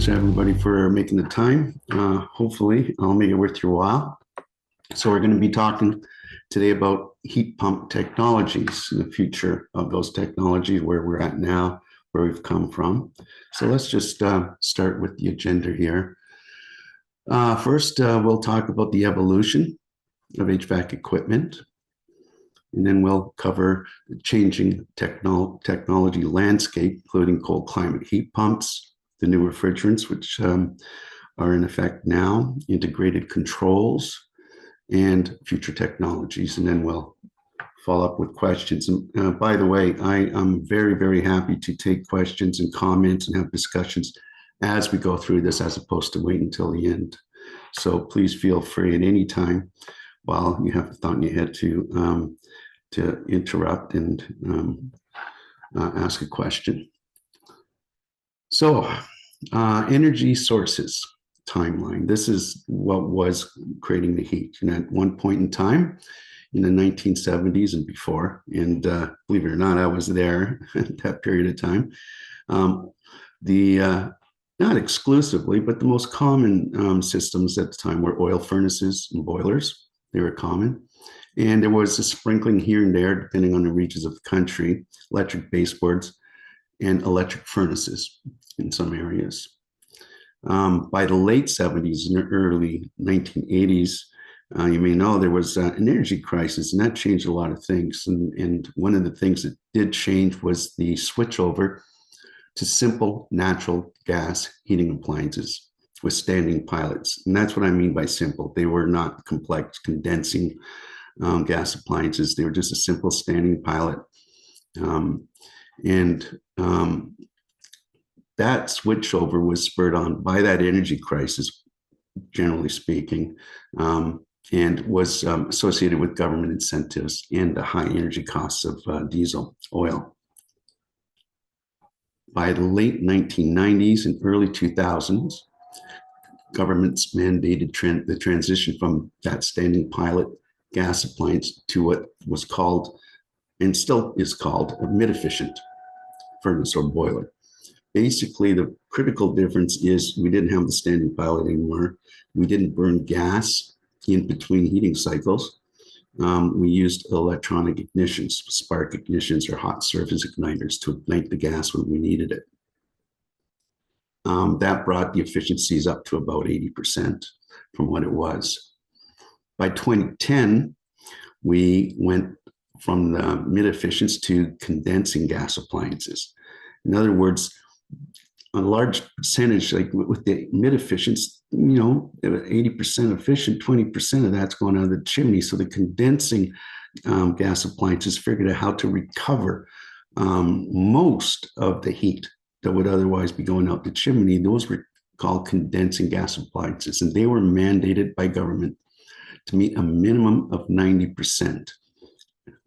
Thanks everybody for making the time. Hopefully I'll make it worth your while. So we're going to be talking today about heat pump technologies and the future of those technologies, where we're at now, where we've come from. So let's just start with the agenda here. First, we'll talk about the evolution of HVAC equipment. And then we'll cover the changing technology landscape, including cold climate heat pumps, the new refrigerants, which are in effect now, integrated controls, and future technologies. And then we'll follow up with questions. And by the way, I am very, very happy to take questions and comments and have discussions as we go through this, as opposed to wait until the end. So please feel free at any time while you have a thought in your head to interrupt and ask a question. So energy sources timeline. This is what was creating the heat. And at one point in time in the 1970s and before, and believe it or not, I was there at that period of time. Not exclusively, but the most common systems at the time were oil furnaces and boilers. They were common. And there was a sprinkling here and there, depending on the regions of the country, electric baseboards and electric furnaces in some areas. By the late 70s and the early 1980s, you may know there was an energy crisis, and that changed a lot of things. And one of the things that did change was the switchover to simple natural gas heating appliances with standing pilots. And that's what I mean by simple. They were not complex condensing gas appliances. They were just a simple standing pilot. That switchover was spurred on by that energy crisis, generally speaking, and was associated with government incentives and the high energy costs of diesel oil. By the late 1990s and early 2000s, governments mandated the transition from that standing pilot gas appliance to what was called, and still is called, a mid-efficient furnace or boiler. Basically, the critical difference is we didn't have the standing pilot anymore. We didn't burn gas in between heating cycles. We used electronic ignitions, spark ignitions or hot surface igniters to ignite the gas when we needed it. That brought the efficiencies up to about 80% from what it was. By 2010, we went from the mid-efficients to condensing gas appliances. In other words, a large percentage, like with the mid-efficients, 80% efficient, 20% of that's going out of the chimney. So the condensing gas appliances figured out how to recover most of the heat that would otherwise be going out the chimney. Those were called condensing gas appliances, and they were mandated by government to meet a minimum of 90%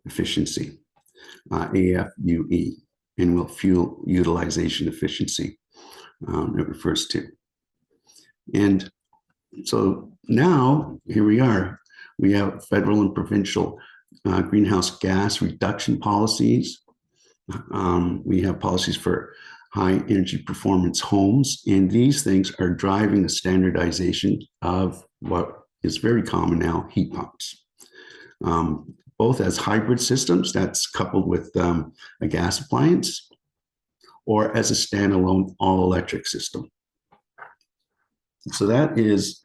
efficiency, AFUE, annual fuel utilization efficiency, it refers to. And so now here we are. We have federal and provincial greenhouse gas reduction policies. We have policies for high energy performance homes, and these things are driving the standardization of what is very common now, heat pumps. Both as hybrid systems, that's coupled with a gas appliance, or as a standalone all-electric system. So that is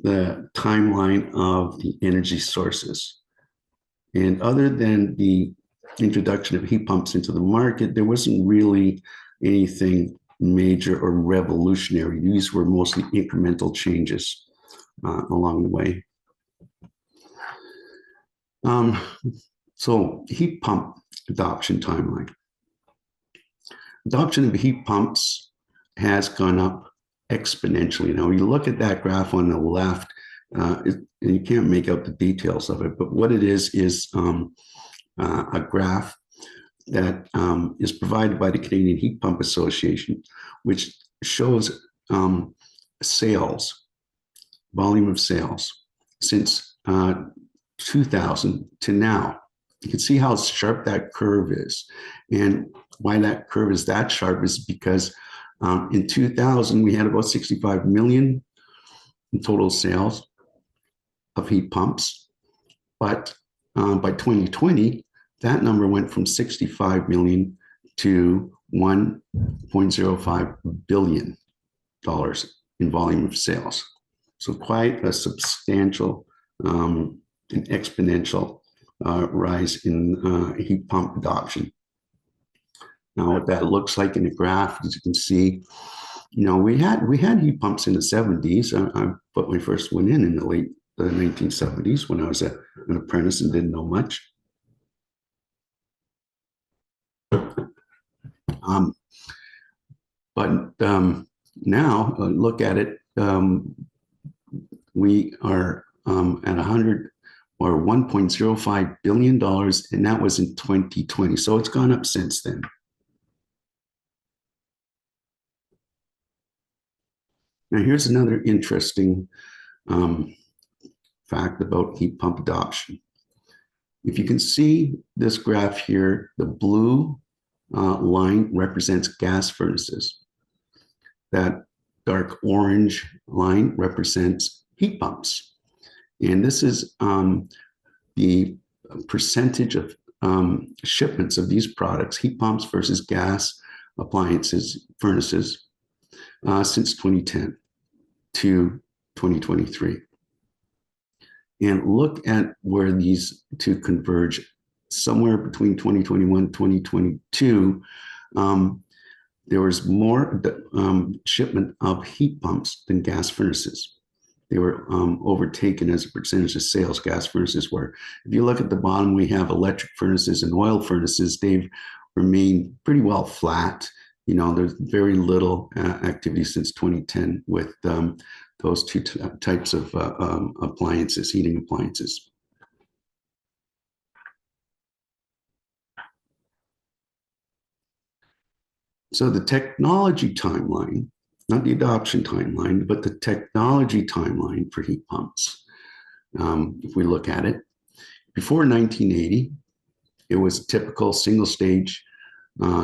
the timeline of the energy sources. And other than the introduction of heat pumps into the market, there wasn't really anything major or revolutionary. These were mostly incremental changes along the way. So heat pump adoption timeline. Adoption of heat pumps has gone up exponentially. Now, you look at that graph on the left, and you can't make out the details of it, but what it is a graph that is provided by the Canadian Heat Pump Association, which shows sales, volume of sales since 2000 to now. You can see how sharp that curve is. And why that curve is that sharp is because In 2000, we had about 65 million in total sales of heat pumps. But by 2020, that number went from 65 million to $1.05 billion in volume of sales. So quite a substantial and exponential rise in heat pump adoption. Now, what that looks like in the graph, as you can see, we had heat pumps in the 70s. I put my first one in the late 1970s when I was an apprentice and didn't know much. But now look at it. We are at 100 or $1.05 billion, and that was in 2020. So it's gone up since then. Now, here's another interesting fact about heat pump adoption. If you can see this graph here, the blue line represents gas furnaces. That dark orange line represents heat pumps. And this is the percentage of shipments of these products, heat pumps versus gas appliances, furnaces, since 2010 to 2023. And look at where these two converge. Somewhere between 2021 and 2022, there was more shipment of heat pumps than gas furnaces. They were overtaken as a percentage of sales. Gas furnaces were. If you look at the bottom, we have electric furnaces and oil furnaces. They've remained pretty well flat. There's very little activity since 2010 with those two types of appliances, heating appliances. So the technology timeline, not the adoption timeline, but the technology timeline for heat pumps. If we look at it, before 1980, it was a typical single stage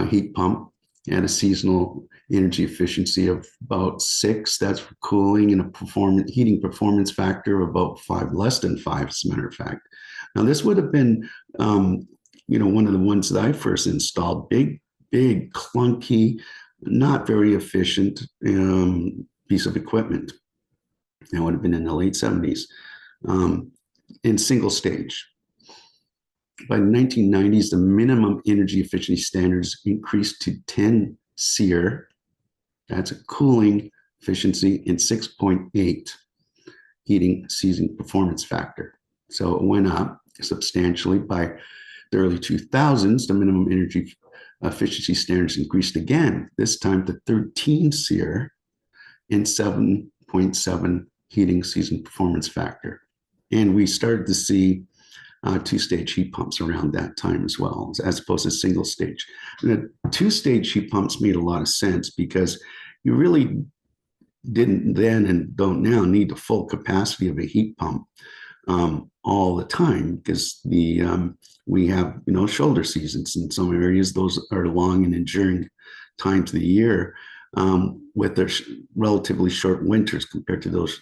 heat pump. It had a seasonal energy efficiency of about 6. That's for cooling, and a heating performance factor of about 5, less than 5, as a matter of fact. Now, this would have been, one of the ones that I first installed. Big, clunky, not very efficient piece of equipment. That would have been in the late 70s, in single stage. By the 1990s, the minimum energy efficiency standards increased to 10 SEER. That's a cooling efficiency, and 6.8 heating season performance factor. So it went up substantially. By the early 2000s, the minimum energy efficiency standards increased again, this time to 13 SEER and 7.7 heating season performance factor. And we started to see two-stage heat pumps around that time as well, as opposed to single stage. And the two-stage heat pumps made a lot of sense because you really didn't then and don't now need the full capacity of a heat pump all the time, because we have shoulder seasons in some areas. Those are long and enduring times of the year, with their relatively short winters compared to those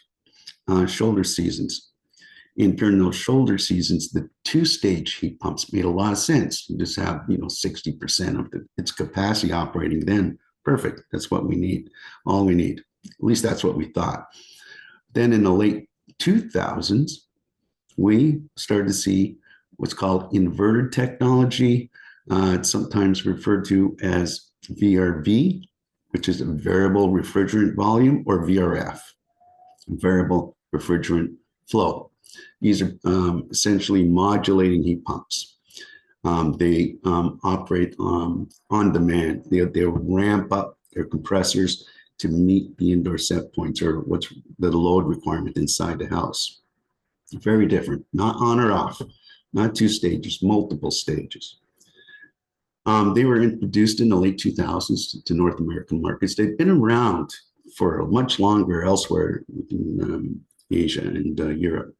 shoulder seasons. And during those shoulder seasons, the two-stage heat pumps made a lot of sense. You just have 60% of its capacity operating. Then perfect. That's what we need. All we need. At least that's what we thought. Then in the late 2000s, we started to see what's called inverter technology. It's sometimes referred to as VRV, which is a variable refrigerant volume, or VRF, variable refrigerant flow. These are essentially modulating heat pumps. They operate on demand. They ramp up their compressors to meet the indoor set points, or what's the load requirement inside the house. Very different, not on or off, not 2 stages, multiple stages. They were introduced in the late 2000s to North American markets. They've been around for much longer elsewhere in Asia and Europe.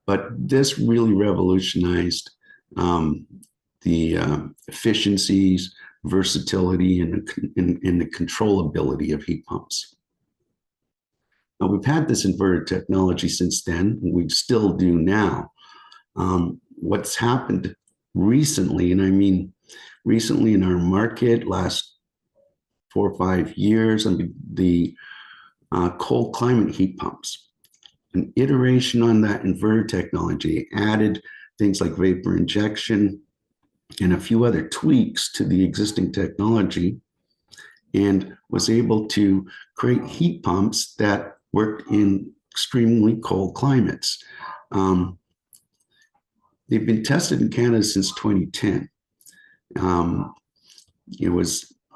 But this really revolutionized the efficiencies, versatility and the controllability of heat pumps. Now, we've had this inverter technology since then, and we still do now. What's happened recently, and I mean recently in our market, last 4 or 5 years, I mean, the cold climate heat pumps, an iteration on that inverter technology, added things like vapor injection and a few other tweaks to the existing technology, and was able to create heat pumps that worked in extremely cold climates. They've been tested in Canada since 2010.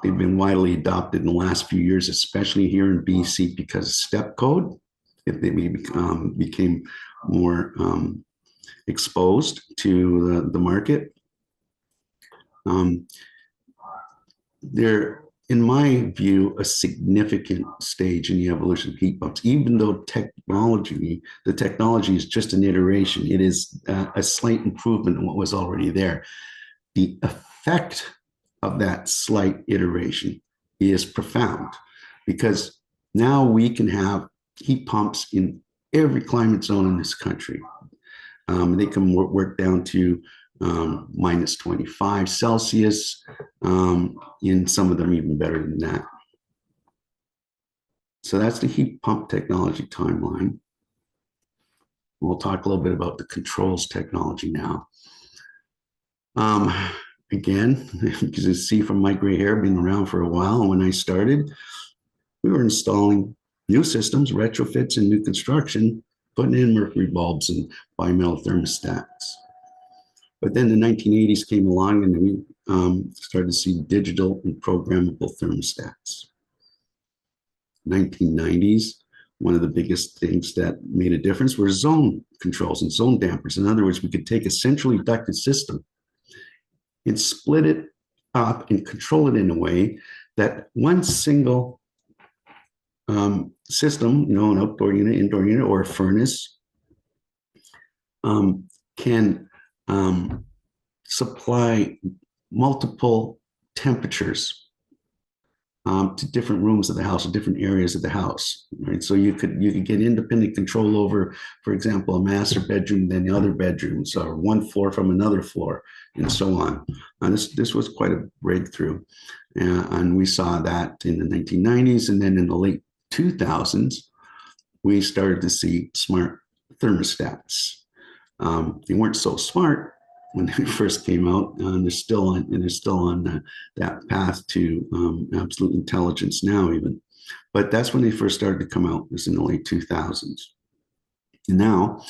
They've been widely adopted in the last few years, especially here in BC because of step code. They became more exposed to the market. They're, in my view, a significant stage in the evolution of heat pumps. Even though the technology is just an iteration, it is a slight improvement on what was already there. The effect of that slight iteration is profound, because now we can have heat pumps in every climate zone in this country. They can work down to minus 25 Celsius, in some of them even better than that. So that's the heat pump technology timeline. We'll talk a little bit about the controls technology now. Again, you can see from my gray hair, being around for a while, when I started, we were installing new systems, retrofits, and new construction, putting in mercury bulbs and bimetal thermostats. But then the 1980s came along, and we started to see digital and programmable thermostats. 1990s, one of the biggest things that made a difference were zone controls and zone dampers. In other words, we could take a centrally ducted system and split it up and control it in a way that one single system, an outdoor unit, indoor unit, or a furnace, can supply multiple temperatures to different rooms of the house, or different areas of the house, right? So you could get independent control over, for example, a master bedroom, then the other bedrooms, or one floor from another floor, and so on. And this was quite a breakthrough, and we saw that in the 1990s, and then in the late 2000s, we started to see smart thermostats. They weren't so smart when they first came out, and they're still on that path to absolute intelligence now, even. But that's when they first started to come out, was in the late 2000s. And now,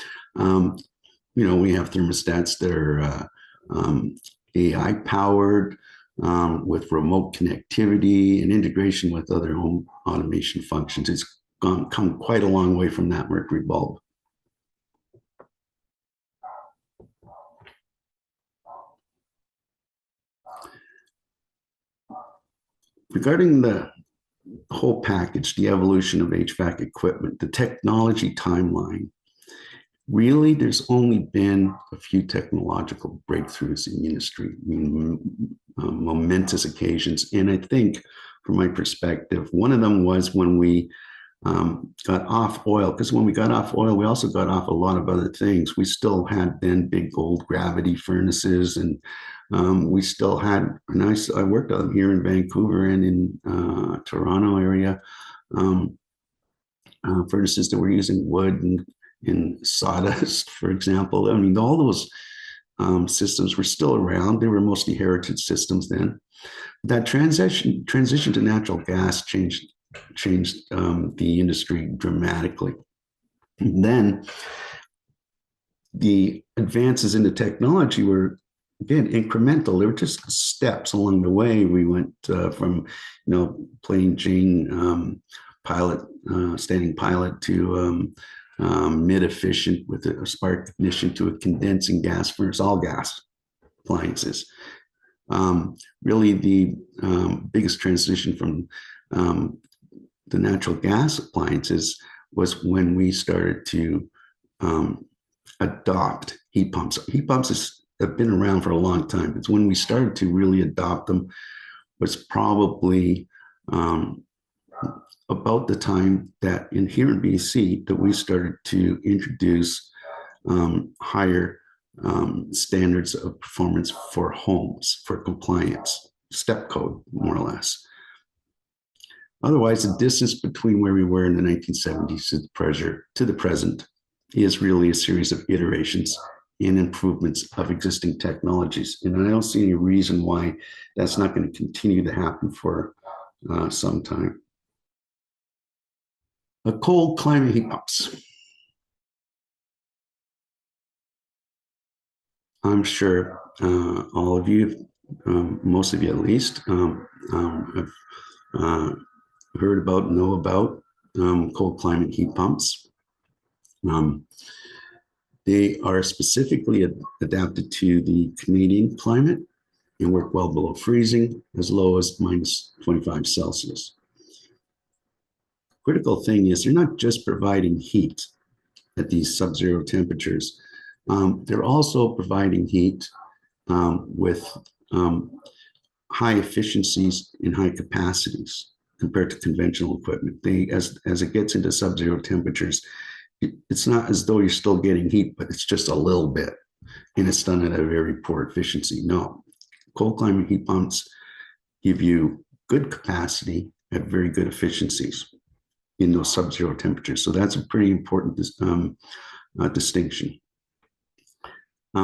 we have thermostats that are AI powered, with remote connectivity and integration with other home automation functions. It's come quite a long way from that mercury bulb. Regarding the whole package, the evolution of HVAC equipment, the technology timeline, really, there's only been a few technological breakthroughs in the industry, momentous occasions. And I think, from my perspective, one of them was when we got off oil, because when we got off oil, we also got off a lot of other things. We still had then big old gravity furnaces, and we still had, and I worked on them here in Vancouver and in Toronto area, furnaces that were using wood and sawdust, for example. I mean, all those systems were still around. They were mostly heritage systems then. That transition to natural gas changed the industry dramatically. And then the advances in the technology were, again, incremental. They were just steps along the way. We went from, plain Jane standing pilot to mid-efficient with a spark ignition to a condensing gas furnace, all gas appliances. Really, the biggest transition from the natural gas appliances was when we started to adopt heat pumps. Heat pumps have been around for a long time. It's when we started to really adopt them was probably about the time that here in BC that we started to introduce higher standards of performance for homes, for compliance, step code, more or less. Otherwise, the distance between where we were in the 1970s to the present is really a series of iterations and improvements of existing technologies. And I don't see any reason why that's not going to continue to happen for some time. Cold climate heat pumps. I'm sure all of you, most of you at least, have heard about, know about cold climate heat pumps. They are specifically adapted to the Canadian climate and work well below freezing, as low as minus 25 Celsius. Critical thing is they're not just providing heat at these sub-zero temperatures. They're also providing heat with high efficiencies and high capacities compared to conventional equipment. As it gets into sub-zero temperatures, it's not as though you're still getting heat, but it's just a little bit, and it's done at a very poor efficiency. No, cold climate heat pumps give you good capacity at very good efficiencies in those sub-zero temperatures. So that's a pretty important distinction.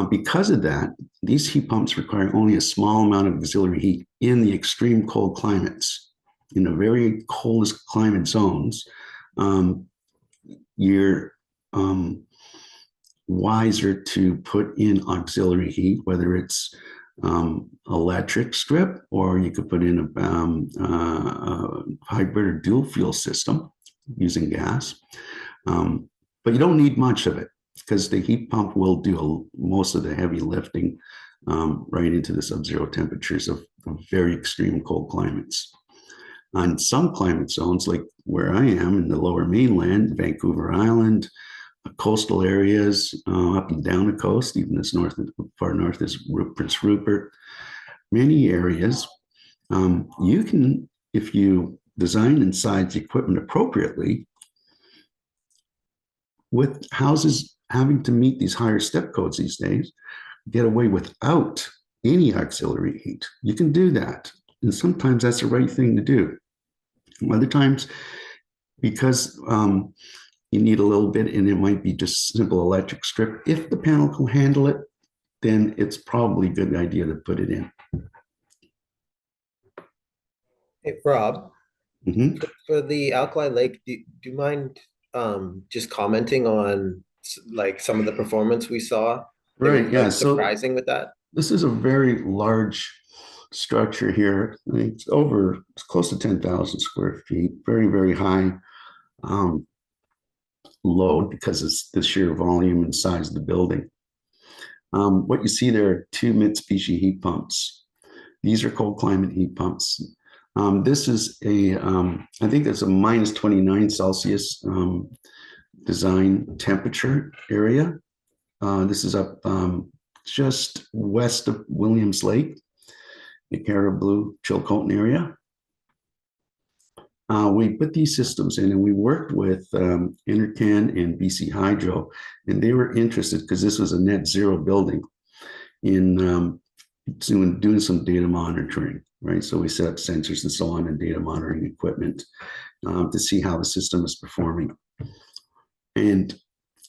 Because of that, these heat pumps require only a small amount of auxiliary heat in the extreme cold climates. In the very coldest climate zones, you're wiser to put in auxiliary heat, whether it's electric strip, or you could put in a hybrid or dual fuel system using gas. But you don't need much of it, because the heat pump will do most of the heavy lifting right into the sub-zero temperatures of very extreme cold climates. On some climate zones, like where I am in the lower mainland, Vancouver Island, coastal areas, up and down the coast, even as far north as Prince Rupert, many areas, you can, if you design and size the equipment appropriately, with houses having to meet these higher step codes these days, get away without any auxiliary heat. You can do that. And sometimes that's the right thing to do. Other times, because you need a little bit, and it might be just simple electric strip. If the panel can handle it, then it's probably a good idea to put it in. Hey, Rob, for the Alkali Lake, do you mind just commenting on like some of the performance we saw? Right, yeah. Surprising with that. This is a very large structure here. It's close to 10,000 square feet, very, very high load because it's the sheer volume and size of the building. What you see there are two Mitsubishi heat pumps. These are cold climate heat pumps. This is I think that's a minus 29 Celsius design temperature area. This is up just west of Williams Lake, the Caribou Chilcotin area. We put these systems in, and we worked with Intercan and BC Hydro, and they were interested because this was a net zero building in doing some data monitoring, right? So we set up sensors and so on and data monitoring equipment to see how the system is performing. And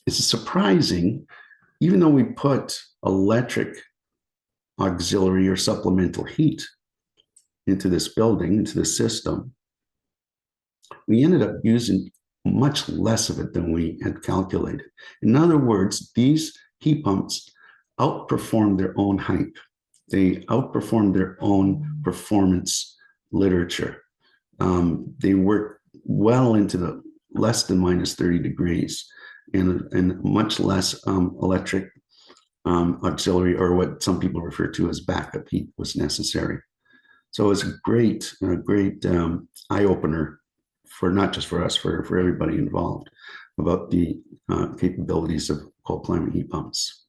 it's surprising, even though we put electric auxiliary or supplemental heat into this building, into the system, we ended up using much less of it than we had calculated. In other words, these heat pumps outperformed their own hype. They outperformed their own performance literature. They work well into the less than minus 30 degrees and much less electric auxiliary, or what some people refer to as backup heat, was necessary. So it's a great eye-opener for not just for us, for everybody involved, about the capabilities of cold climate heat pumps.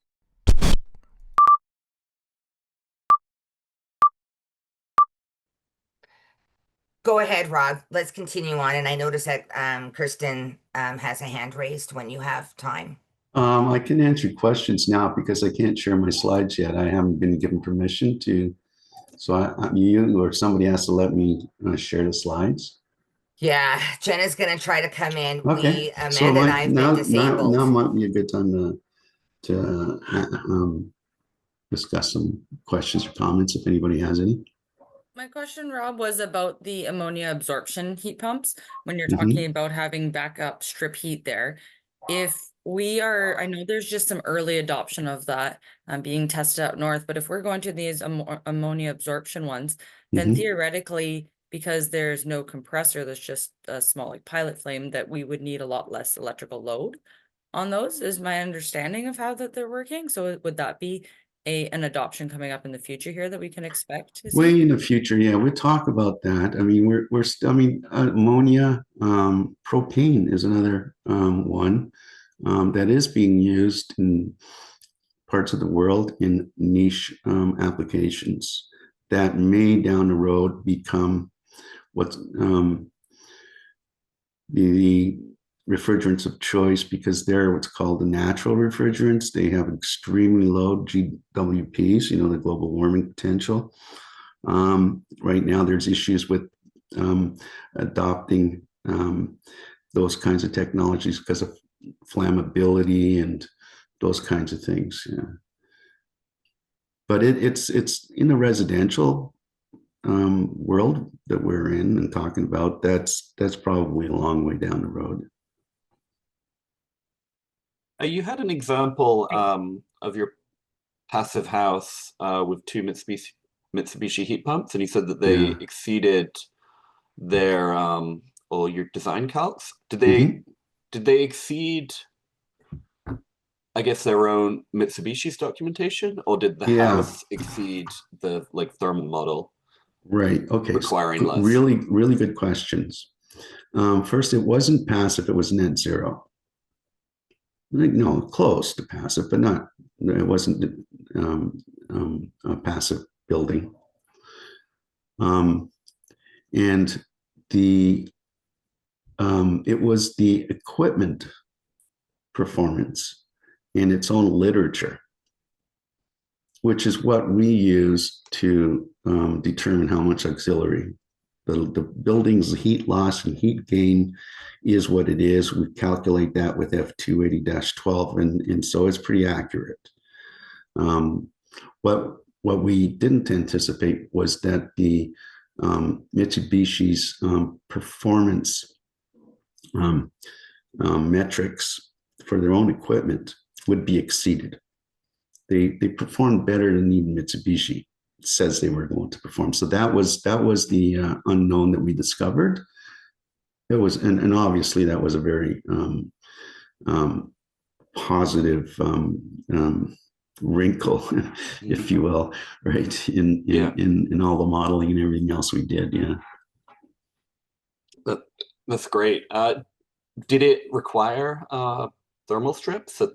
go ahead, Rob. Let's continue on. And I notice that Kirsten has a hand raised when you have time. I can answer questions now because I can't share my slides yet. I haven't been given permission to. So you or somebody has to let me share the slides. Yeah, Jenna's going to try to come in. Okay. Amanda and I have been disabled. Now might be a good time to discuss some questions or comments if anybody has any. My question, Rob, was about the ammonia absorption heat pumps. When you're talking about having backup strip heat there, if we are, I know there's just some early adoption of that being tested up north, but if we're going to these ammonia absorption ones, then theoretically, because there's no compressor, there's just a small like pilot flame, that we would need a lot less electrical load on those, is my understanding of how that they're working. So would that be an adoption coming up in the future here that we can expect to see? Way in the future, yeah, we'll talk about that. I mean, we're still, I mean, ammonia, propane is another one that is being used in parts of the world in niche applications that may down the road become what's the refrigerants of choice, because they're what's called the natural refrigerants. They have extremely low GWPs, the global warming potential. Right now, there's issues with adopting those kinds of technologies because of flammability and those kinds of things. Yeah. But it's in the residential world that we're in and talking about. That's probably a long way down the road. You had an example of your passive house with two Mitsubishi heat pumps, and you said that they exceeded their or your design calcs. Did they exceed, I guess, their own Mitsubishi's documentation, or did the house exceed the thermal model? Right. Okay. Requiring less. Really, really good questions. First, it wasn't passive; it was net zero. No, close to passive, but not. It wasn't a passive building. And it was the equipment performance in its own literature, which is what we use to determine how much auxiliary. The building's heat loss and heat gain is what it is. We calculate that with F280-12, and so it's pretty accurate. What we didn't anticipate was that the Mitsubishi's performance metrics for their own equipment would be exceeded. They performed better than even Mitsubishi says they were going to perform. So that was the unknown that we discovered. It was, and obviously that was a very positive wrinkle, if you will, right? In all the modeling and everything else we did. Yeah. That's great. Did it require thermal strips at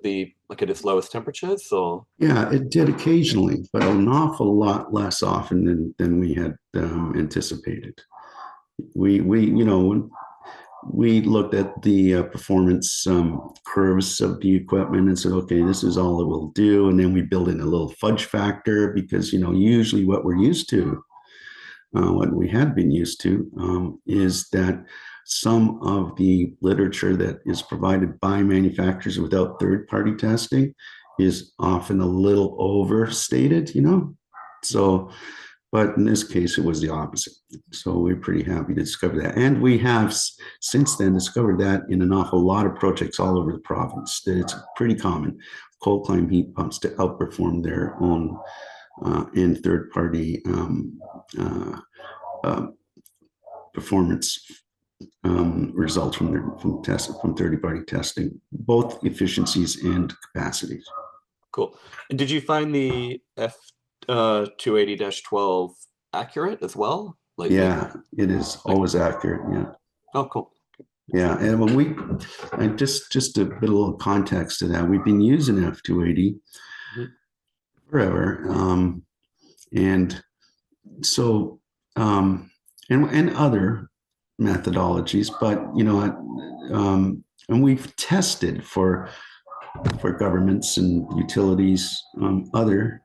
its lowest temperatures, or? Yeah, it did occasionally, but an awful lot less often than we had anticipated. We looked at the performance curves of the equipment and said, okay, this is all it will do. And then we build in a little fudge factor because, usually what we're used to, what we had been used to is that some of the literature that is provided by manufacturers without third-party testing is often a little overstated, So, but in this case, it was the opposite. So we're pretty happy to discover that. And we have since then discovered that in an awful lot of projects all over the province, that it's pretty common, cold climate heat pumps to outperform their own and third-party performance results from third-party testing, both efficiencies and capacities. Cool. And did you find the F280-12 accurate as well? It is always accurate. Yeah. Oh, cool. Yeah, and when just a bit of context to that, we've been using F280 forever, and so and other methodologies, but and we've tested for governments and utilities, other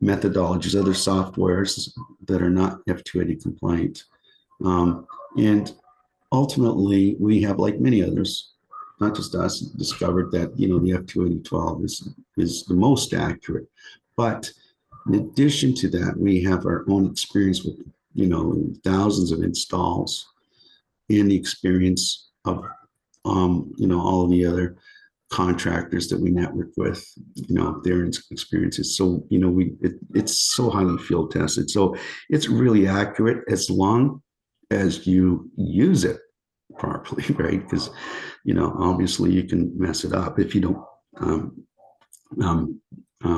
methodologies, other softwares that are not F280 compliant. And ultimately, we have, like many others, not just us, discovered that the F28012 is the most accurate. But in addition to that, we have our own experience with thousands of installs and the experience of all of the other contractors that we network with, their experiences. So it's so highly field tested. So it's really accurate as long as you use it properly, right? Because obviously you can mess it up if you don't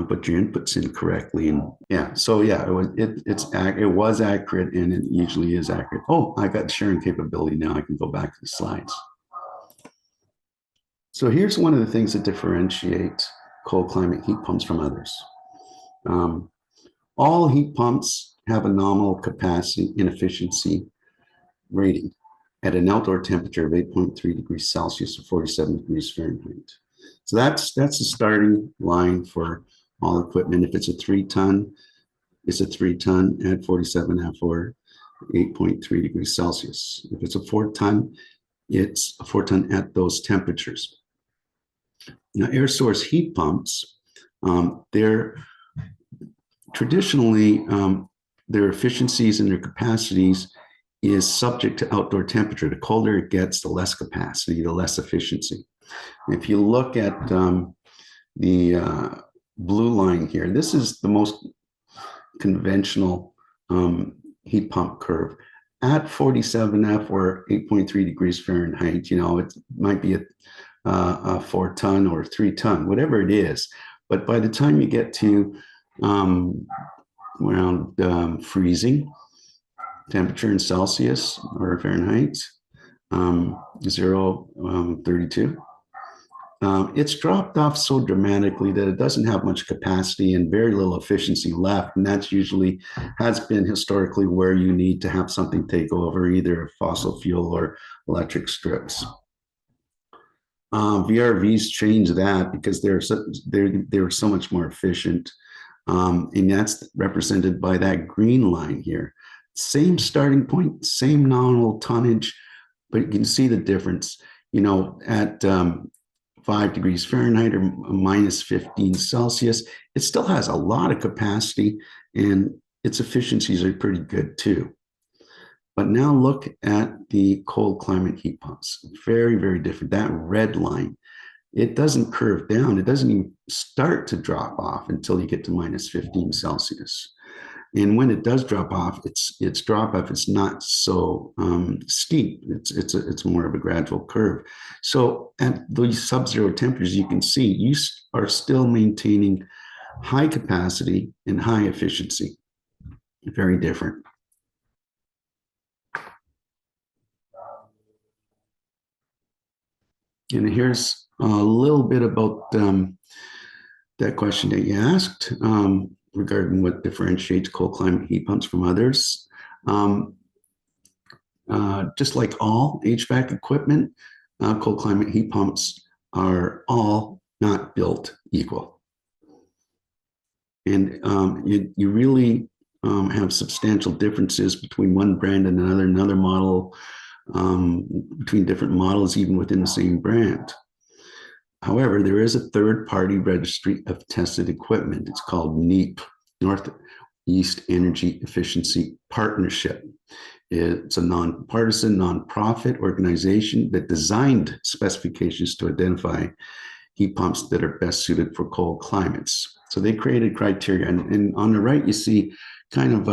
put your inputs in correctly. And it was accurate, and it usually is accurate. Oh, I got sharing capability now. I can go back to the slides. So here's one of the things that differentiate cold climate heat pumps from others. All heat pumps have a nominal capacity and efficiency rating at an outdoor temperature of 8.3 degrees Celsius or 47 degrees Fahrenheit. So that's the starting line for all equipment. If it's a 3-ton, it's a 3-ton at 47 F or 8.3 degrees Celsius. If it's a 4-ton, it's a 4-ton at those temperatures. Now, air source heat pumps, they're traditionally, their efficiencies and their capacities is subject to outdoor temperature. The colder it gets, the less capacity, the less efficiency. If you look at the blue line here, this is the most conventional heat pump curve. At 47 F or 8.3 degrees Fahrenheit, it might be a 4-ton or 3-ton, whatever it is. But by the time you get to around freezing temperature in Celsius or Fahrenheit, 32, it's dropped off so dramatically that it doesn't have much capacity and very little efficiency left. And that's usually has been historically where you need to have something take over, either fossil fuel or electric strips. VRVs changed that because they're so much more efficient. And that's represented by that green line here. Same starting point, same nominal tonnage, but you can see the difference, at 5 degrees Fahrenheit or minus 15 Celsius, it still has a lot of capacity and its efficiencies are pretty good too. But now look at the cold climate heat pumps. Very, very different. That red line, it doesn't curve down. It doesn't even start to drop off until you get to minus 15 Celsius. And when it does drop off, its drop off is not so steep. It's more of a gradual curve. So at these sub-zero temperatures, you can see you are still maintaining high capacity and high efficiency. Very different. And here's a little bit about that question that you asked regarding what differentiates cold climate heat pumps from others. Just like all HVAC equipment, cold climate heat pumps are all not built equal. And you really have substantial differences between one brand and another model, between different models, even within the same brand. However, there is a third-party registry of tested equipment. It's called NEEP, Northeast Energy Efficiency Partnership. It's a nonpartisan, nonprofit organization that designed specifications to identify heat pumps that are best suited for cold climates. So they created criteria. And on the right, you see kind of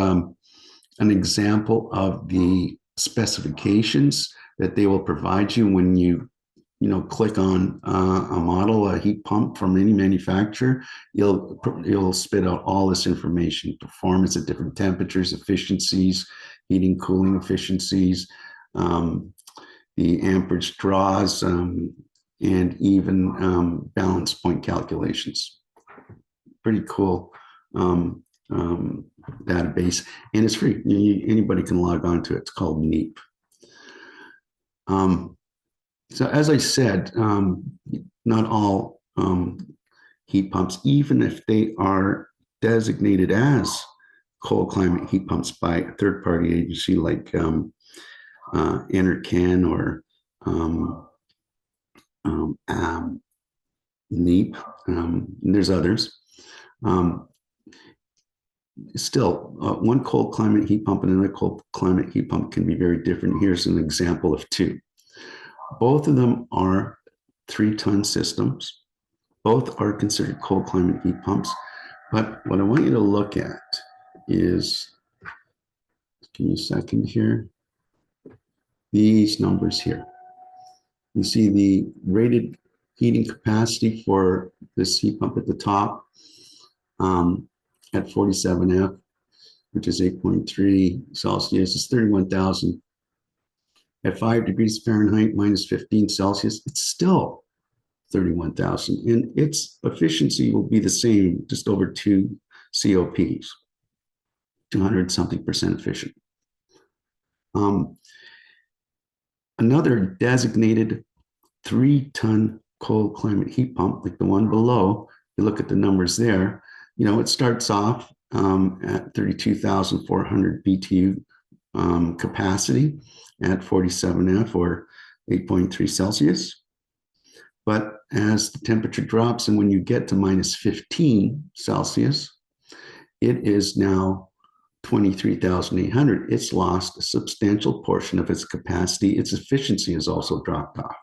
an example of the specifications that they will provide you when you click on a model, a heat pump from any manufacturer. You'll spit out all this information: performance at different temperatures, efficiencies, heating, cooling efficiencies, the amperage draws, and even balance point calculations. Pretty cool. database, and it's free. Anybody can log on to it. It's called NEAP. So as I said, not all heat pumps, even if they are designated as cold climate heat pumps by a third-party agency like Enercan or NEAP, and there's others. Still, one cold climate heat pump and another cold climate heat pump can be very different. Here's an example of two. Both of them are 3-ton systems. Both are considered cold climate heat pumps. But what I want you to look at is, give me a second here, these numbers here. You see the rated heating capacity for this heat pump at the top at 47F, which is 8.3 Celsius, is 31,000. At 5 degrees Fahrenheit minus 15 Celsius, it's still 31,000. And its efficiency will be the same, just over 2 COPs, 200 something percent efficient. Another designated 3-ton cold climate heat pump, like the one below, you look at the numbers there, it starts off at 32,400 BTU capacity at 47F or 8.3 Celsius. But as the temperature drops and when you get to minus 15 Celsius, it is now 23,800. It's lost a substantial portion of its capacity. Its efficiency has also dropped off.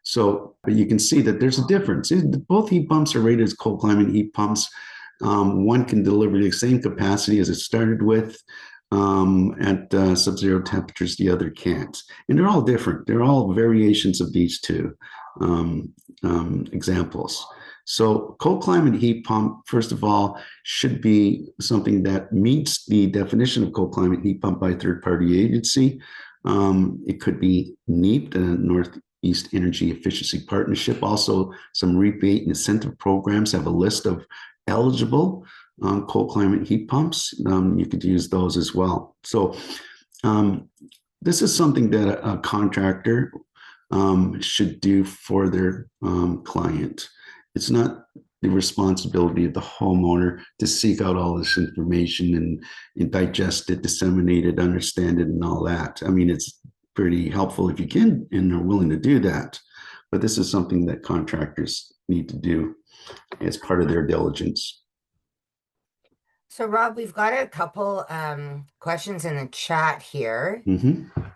So you can see that there's a difference. Both heat pumps are rated as cold climate heat pumps. One can deliver the same capacity as it started with at sub-zero temperatures, the other can't. And they're all different. They're all variations of these two examples. So cold climate heat pump, first of all, should be something that meets the definition of cold climate heat pump by a third-party agency. It could be NEAP, the Northeast Energy Efficiency Partnership. Also, some rebate and incentive programs have a list of eligible cold climate heat pumps. You could use those as well. So this is something that a contractor should do for their client. It's not the responsibility of the homeowner to seek out all this information and digest it, disseminate it, understand it, and all that. I mean, it's pretty helpful if you can and are willing to do that. But this is something that contractors need to do as part of their diligence. So Rob, we've got a couple questions in the chat here.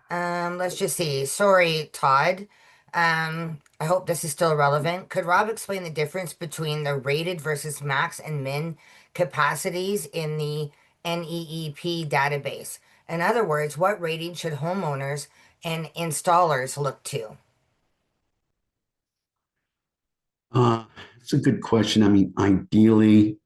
Let's just see. Sorry, Todd. I hope this is still relevant. Could Rob explain the difference between the rated versus max and min capacities in the NEEP database? In other words, what rating should homeowners and installers look to? It's a good question. I mean, ideally,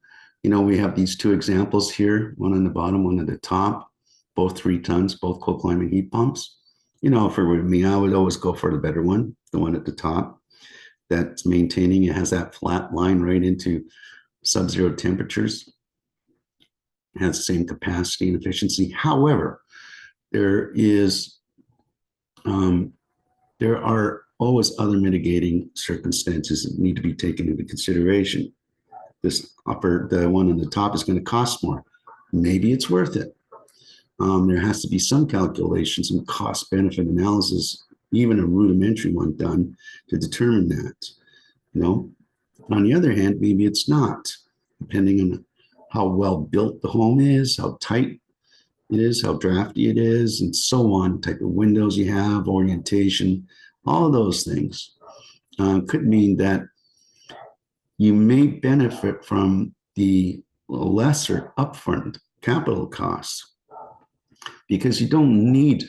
we have these two examples here, one on the bottom, one at the top, both 3 tons, both cold climate heat pumps. If it were me, I would always go for the better one, the one at the top that's maintaining. It has that flat line right into sub-zero temperatures. It has the same capacity and efficiency. However, there are always other mitigating circumstances that need to be taken into consideration. The one on the top is going to cost more. Maybe it's worth it. There has to be some calculations and cost benefit analysis, even a rudimentary one done to determine that. On the other hand, maybe it's not, depending on how well built the home is, how tight it is, how drafty it is, and so on, type of windows you have, orientation, all of those things could mean that you may benefit from the lesser upfront capital costs because you don't need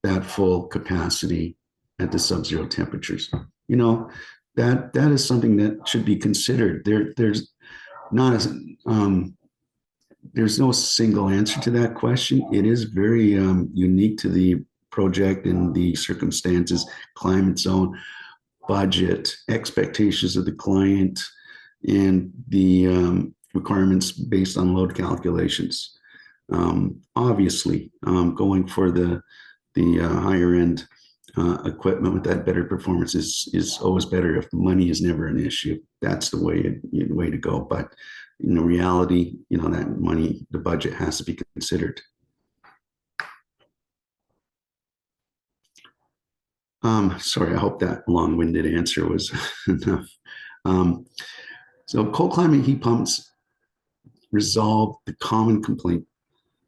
that full capacity at the sub-zero temperatures. That is something that should be considered. There's no single answer to that question. It is very unique to the project and the circumstances, climate zone, budget, expectations of the client, and the requirements based on load calculations. Obviously, going for the higher end equipment with that better performance is always better if money is never an issue. That's the way to go. But in reality, that money, the budget has to be considered. Sorry, I hope that long-winded answer was enough. So cold climate heat pumps resolve the common complaint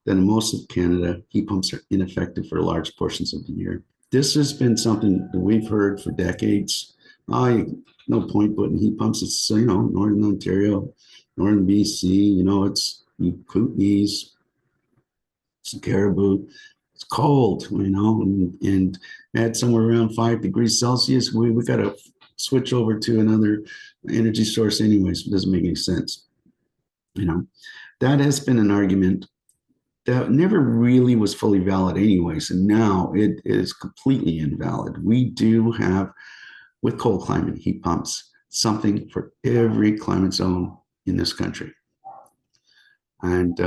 that in most of Canada, heat pumps are ineffective for large portions of the year. This has been something that we've heard for decades. No point putting heat pumps. It's, Northern Ontario, Northern BC, it's Kootenays, it's Caribou. It's cold, and at somewhere around 5 degrees Celsius, we got to switch over to another energy source anyways. It doesn't make any sense. That has been an argument that never really was fully valid anyways, and now it is completely invalid. We do have, with cold climate heat pumps, something for every climate zone in this country. And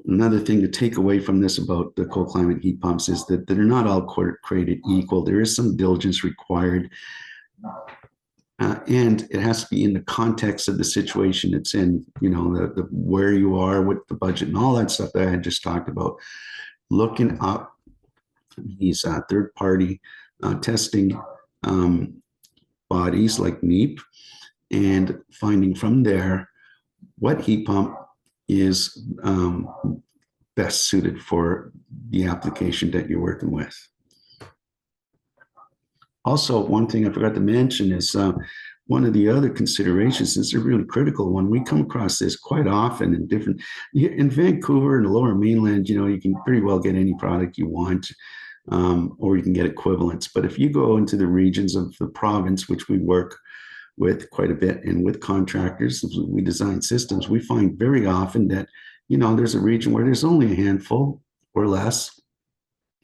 another thing to take away from this about the cold climate heat pumps is that they're not all created equal. There is some diligence required, and it has to be in the context of the situation it's in, the where you are with the budget and all that stuff that I had just talked about. Looking up these third-party testing bodies like NEEP and finding from there what heat pump is best suited for the application that you're working with. Also, one thing I forgot to mention is one of the other considerations is a really critical one. We come across this quite often in Vancouver and the Lower Mainland, you can pretty well get any product you want, or you can get equivalents. But if you go into the regions of the province, which we work with quite a bit, and with contractors, we design systems, we find very often that, there's a region where there's only a handful or less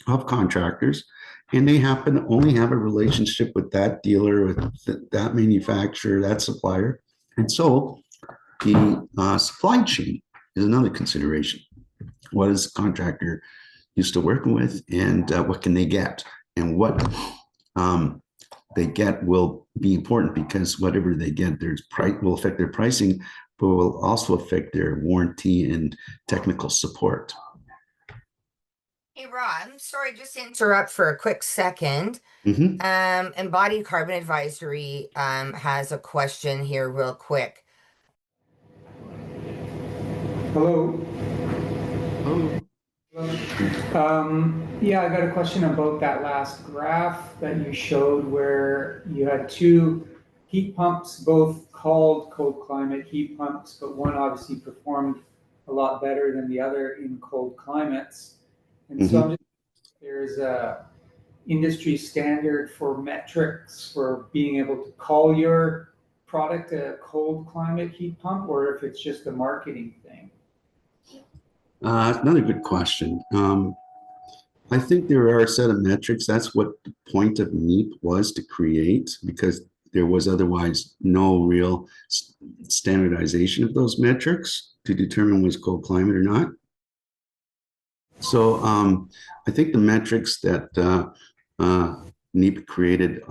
of contractors, and they happen to only have a relationship with that dealer, with that manufacturer, that supplier. And so the supply chain is another consideration. What is the contractor used to working with, and what can they get? And what they get will be important, because whatever they get, will affect their pricing, but will also affect their warranty and technical support. Hey, Rob, I'm sorry, just to interrupt for a quick second. Embodied Carbon Advisory has a question here real quick. Hello. Yeah, I got a question about that last graph that you showed where you had two heat pumps, both called cold climate heat pumps, but one obviously performed a lot better than the other in cold climates. And so there's a industry standard for metrics for being able to call your product a cold climate heat pump, or if it's just a marketing thing. Another good question. I think there are a set of metrics. That's what the point of NEEP was to create, because there was otherwise no real standardization of those metrics to determine what's cold climate or not. So I think the metrics that NEEP created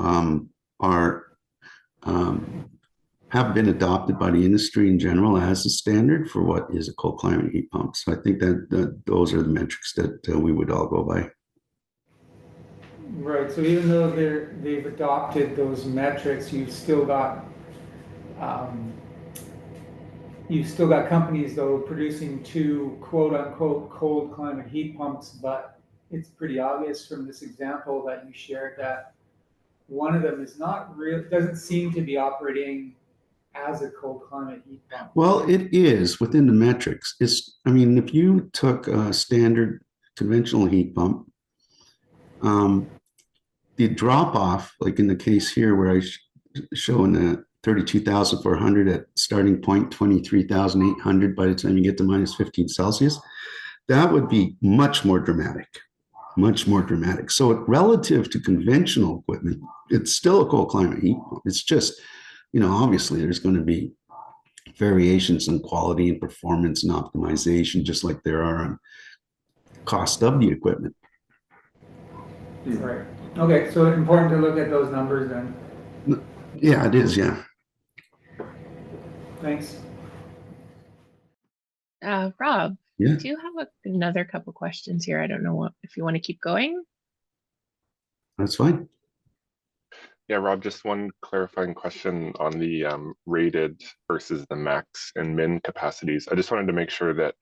have been adopted by the industry in general as a standard for what is a cold climate heat pump. So I think that those are the metrics that we would all go by. Right. So even though they've adopted those metrics, you've still got companies though producing two quote unquote cold climate heat pumps, but it's pretty obvious from this example that you shared that one of them is not real, doesn't seem to be operating as a cold climate heat pump. Well, it is within the metrics. If you took a standard conventional heat pump, the drop off, like in the case here where I show in the 32,400 at starting point, 23,800 by the time you get to minus 15 Celsius, that would be much more dramatic. So relative to conventional equipment, it's still a cold climate heat pump. It's just, obviously there's going to be variations in quality and performance and optimization, just like there are on cost of the equipment. Right. Okay, so it's important to look at those numbers then. Yeah, it is. Yeah. Thanks. Rob, Yeah. do you have another couple questions here? I don't know if you want to keep going. That's fine. Yeah, Rob, just one clarifying question on the rated versus the max and min capacities. I just wanted to make sure that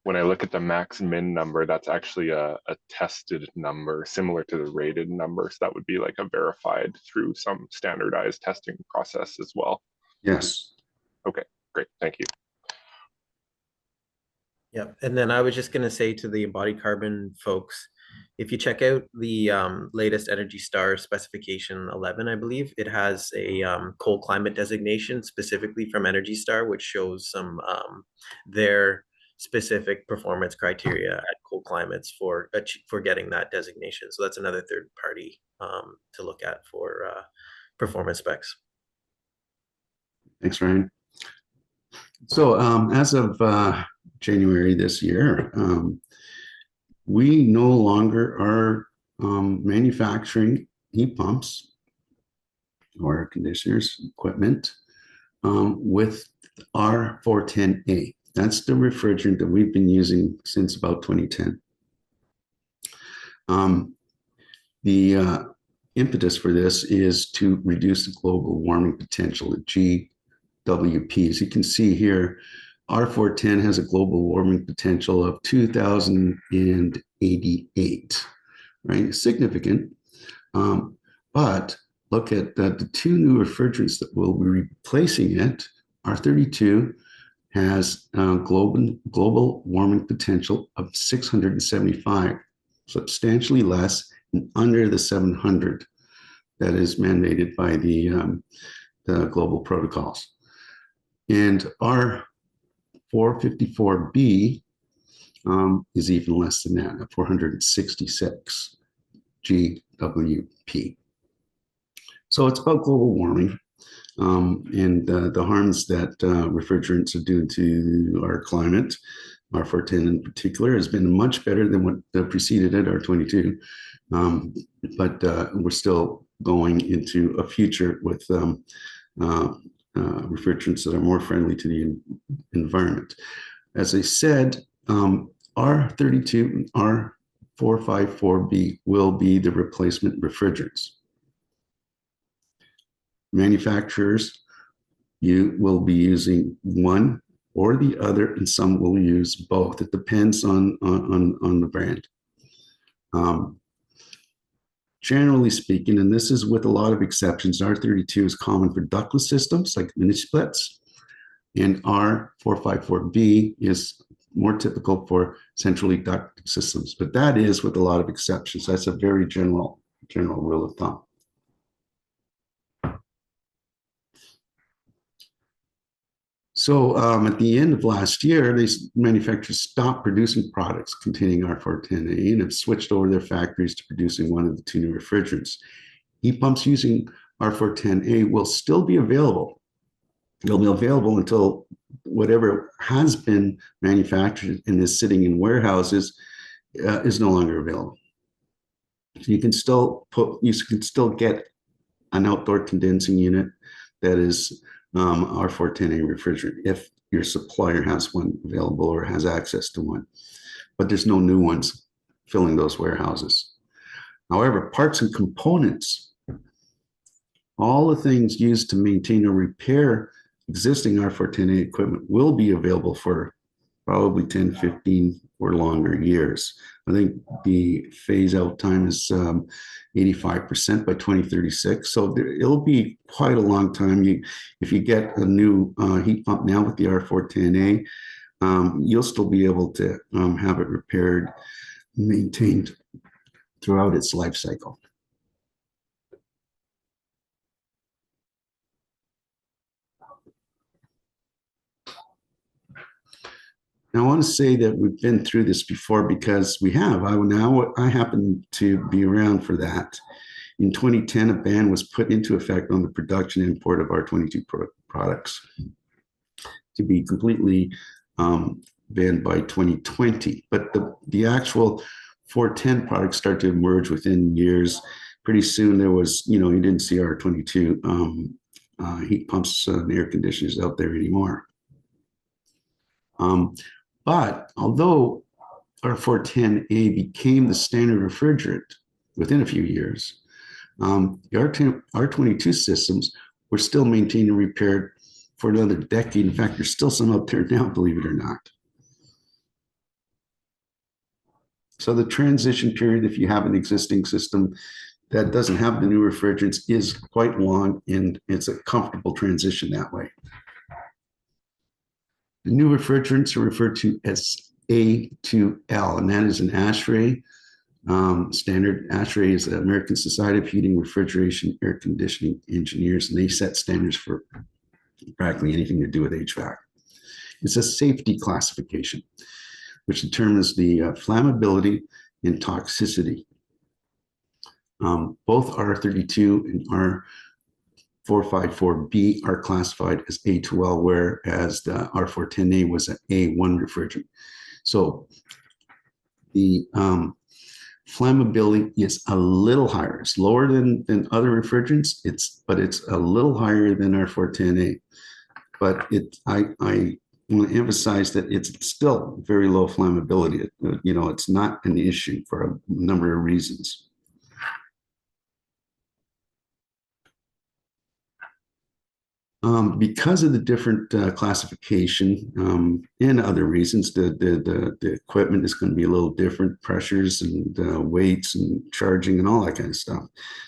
when I look at the max min number, that's actually a tested number similar to the rated number. So that would be like a verified through some standardized testing process as well. Yes. Okay, great. Thank you. Yep. And then I was just going to say to the embodied carbon folks, if you check out the latest Energy Star specification 11, I believe it has a cold climate designation specifically from Energy Star, which shows some their specific performance criteria at cold climates for getting that designation. So that's another third party to look at for performance specs. Thanks, Ryan. So as of January this year, we no longer are manufacturing heat pumps or air conditioners equipment with R410A. That's the refrigerant that we've been using since about 2010. The impetus for this is to reduce the global warming potential, the GWP. As you can see here, R410 has a global warming potential of 2088, right? Significant. But look at the two new refrigerants that will be replacing it. R32 has global warming potential of 675, substantially less and under the 700 that is mandated by the global protocols. And R454B is even less than that, at 466 GWP. So it's about global warming and the harms that refrigerants are doing to our climate. R410 in particular has been much better than what preceded it, R22. But we're still going into a future with refrigerants that are more friendly to the environment. As I said, R32 and R454B will be the replacement refrigerants. Manufacturers, you will be using one or the other, and some will use both. It depends on the brand. Generally speaking, and this is with a lot of exceptions, R32 is common for ductless systems like mini splits, and R454B is more typical for centrally ducted systems. But that is with a lot of exceptions. That's a very general rule of thumb. So at the end of last year, these manufacturers stopped producing products containing R410A and have switched over their factories to producing one of the two new refrigerants. Heat pumps using R410A will still be available. They'll be available until whatever has been manufactured and is sitting in warehouses is no longer available. So you can still get an outdoor condensing unit that is R410A refrigerant if your supplier has one available or has access to one, but there's no new ones filling those warehouses. However, parts and components, all the things used to maintain or repair existing R410A equipment will be available for probably 10, 15 or longer years. I think the phase out time is 85% by 2036. So it'll be quite a long time. If you get a new heat pump now with the R410A, you'll still be able to have it repaired, maintained throughout its life cycle. Now, I want to say that we've been through this before because we have. I happen to be around for that. In 2010, a ban was put into effect on the production and import of R22 products. to be completely banned by 2020. But the actual 410 products start to emerge within years. Pretty soon there was, you didn't see R22 heat pumps and air conditioners out there anymore. But although R410A became the standard refrigerant within a few years, the R22 systems were still maintained and repaired for another decade. In fact, there's still some out there now, believe it or not. So the transition period, if you have an existing system that doesn't have the new refrigerants, is quite long, and it's a comfortable transition that way. The new refrigerants are referred to as A2L, and that is an ASHRAE standard. ASHRAE is the American Society of Heating, Refrigeration, Air Conditioning Engineers, and they set standards for practically anything to do with HVAC. It's a safety classification, which determines the flammability and toxicity. Both R32 and R454B are classified as A2L, whereas the R410A was an A1 refrigerant. So the flammability is a little higher. It's lower than other refrigerants, but it's a little higher than R410A. But I want to emphasize that it's still very low flammability. It's not an issue for a number of reasons. Because of the different classification and other reasons, the equipment is going to be a little different, pressures and weights and charging and all that kind of stuff.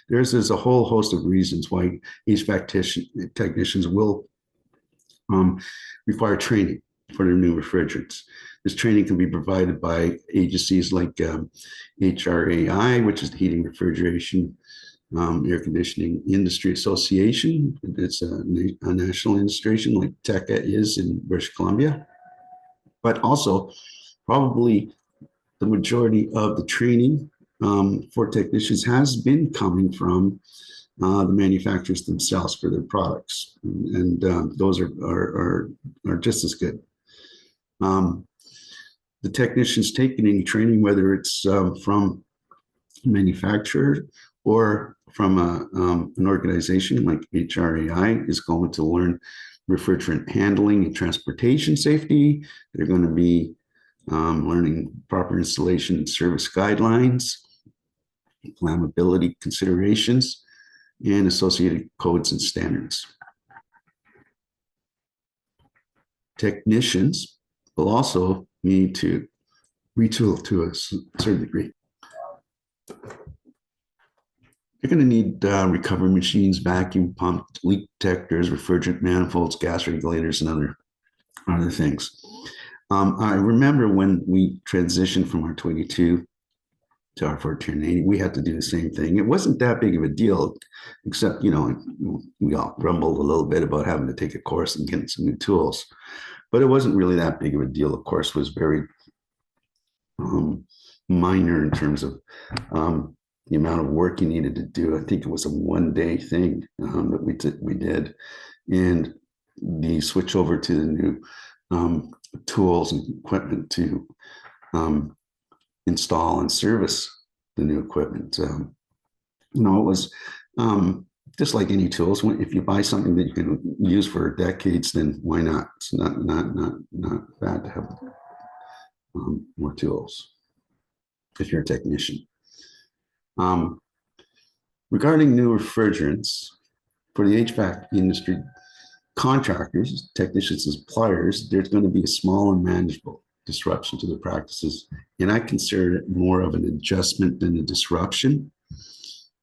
There's a whole host of reasons why HVAC technicians will require training for their new refrigerants. This training can be provided by agencies like HRAI, which is the Heating, Refrigeration, Air Conditioning Industry Association. It's a national administration like TECA is in British Columbia. But also, probably the majority of the training for technicians has been coming from the manufacturers themselves for their products. And those are just as good. The technicians taking any training, whether it's from manufacturer or from an organization like HRAI, is going to learn refrigerant handling and transportation safety. They're going to be learning proper installation and service guidelines, flammability considerations, and associated codes and standards. Technicians will also need to retool to a certain degree. You're going to need recovery machines, vacuum pumps, leak detectors, refrigerant manifolds, gas regulators, and other things. I remember when we transitioned from R22 to R410A, we had to do the same thing. It wasn't that big of a deal, except, we all grumbled a little bit about having to take a course and getting some new tools. But it wasn't really that big of a deal. The course was very minor in terms of the amount of work you needed to do. I think it was a one-day thing that we did. And the switch over to the new tools and equipment to install and service the new equipment. It was just like any tools. If you buy something that you can use for decades, then why not? It's not bad to have more tools if you're a technician. Regarding new refrigerants, for the HVAC industry, contractors, technicians, and suppliers, there's going to be a small and manageable disruption to the practices. And I consider it more of an adjustment than a disruption.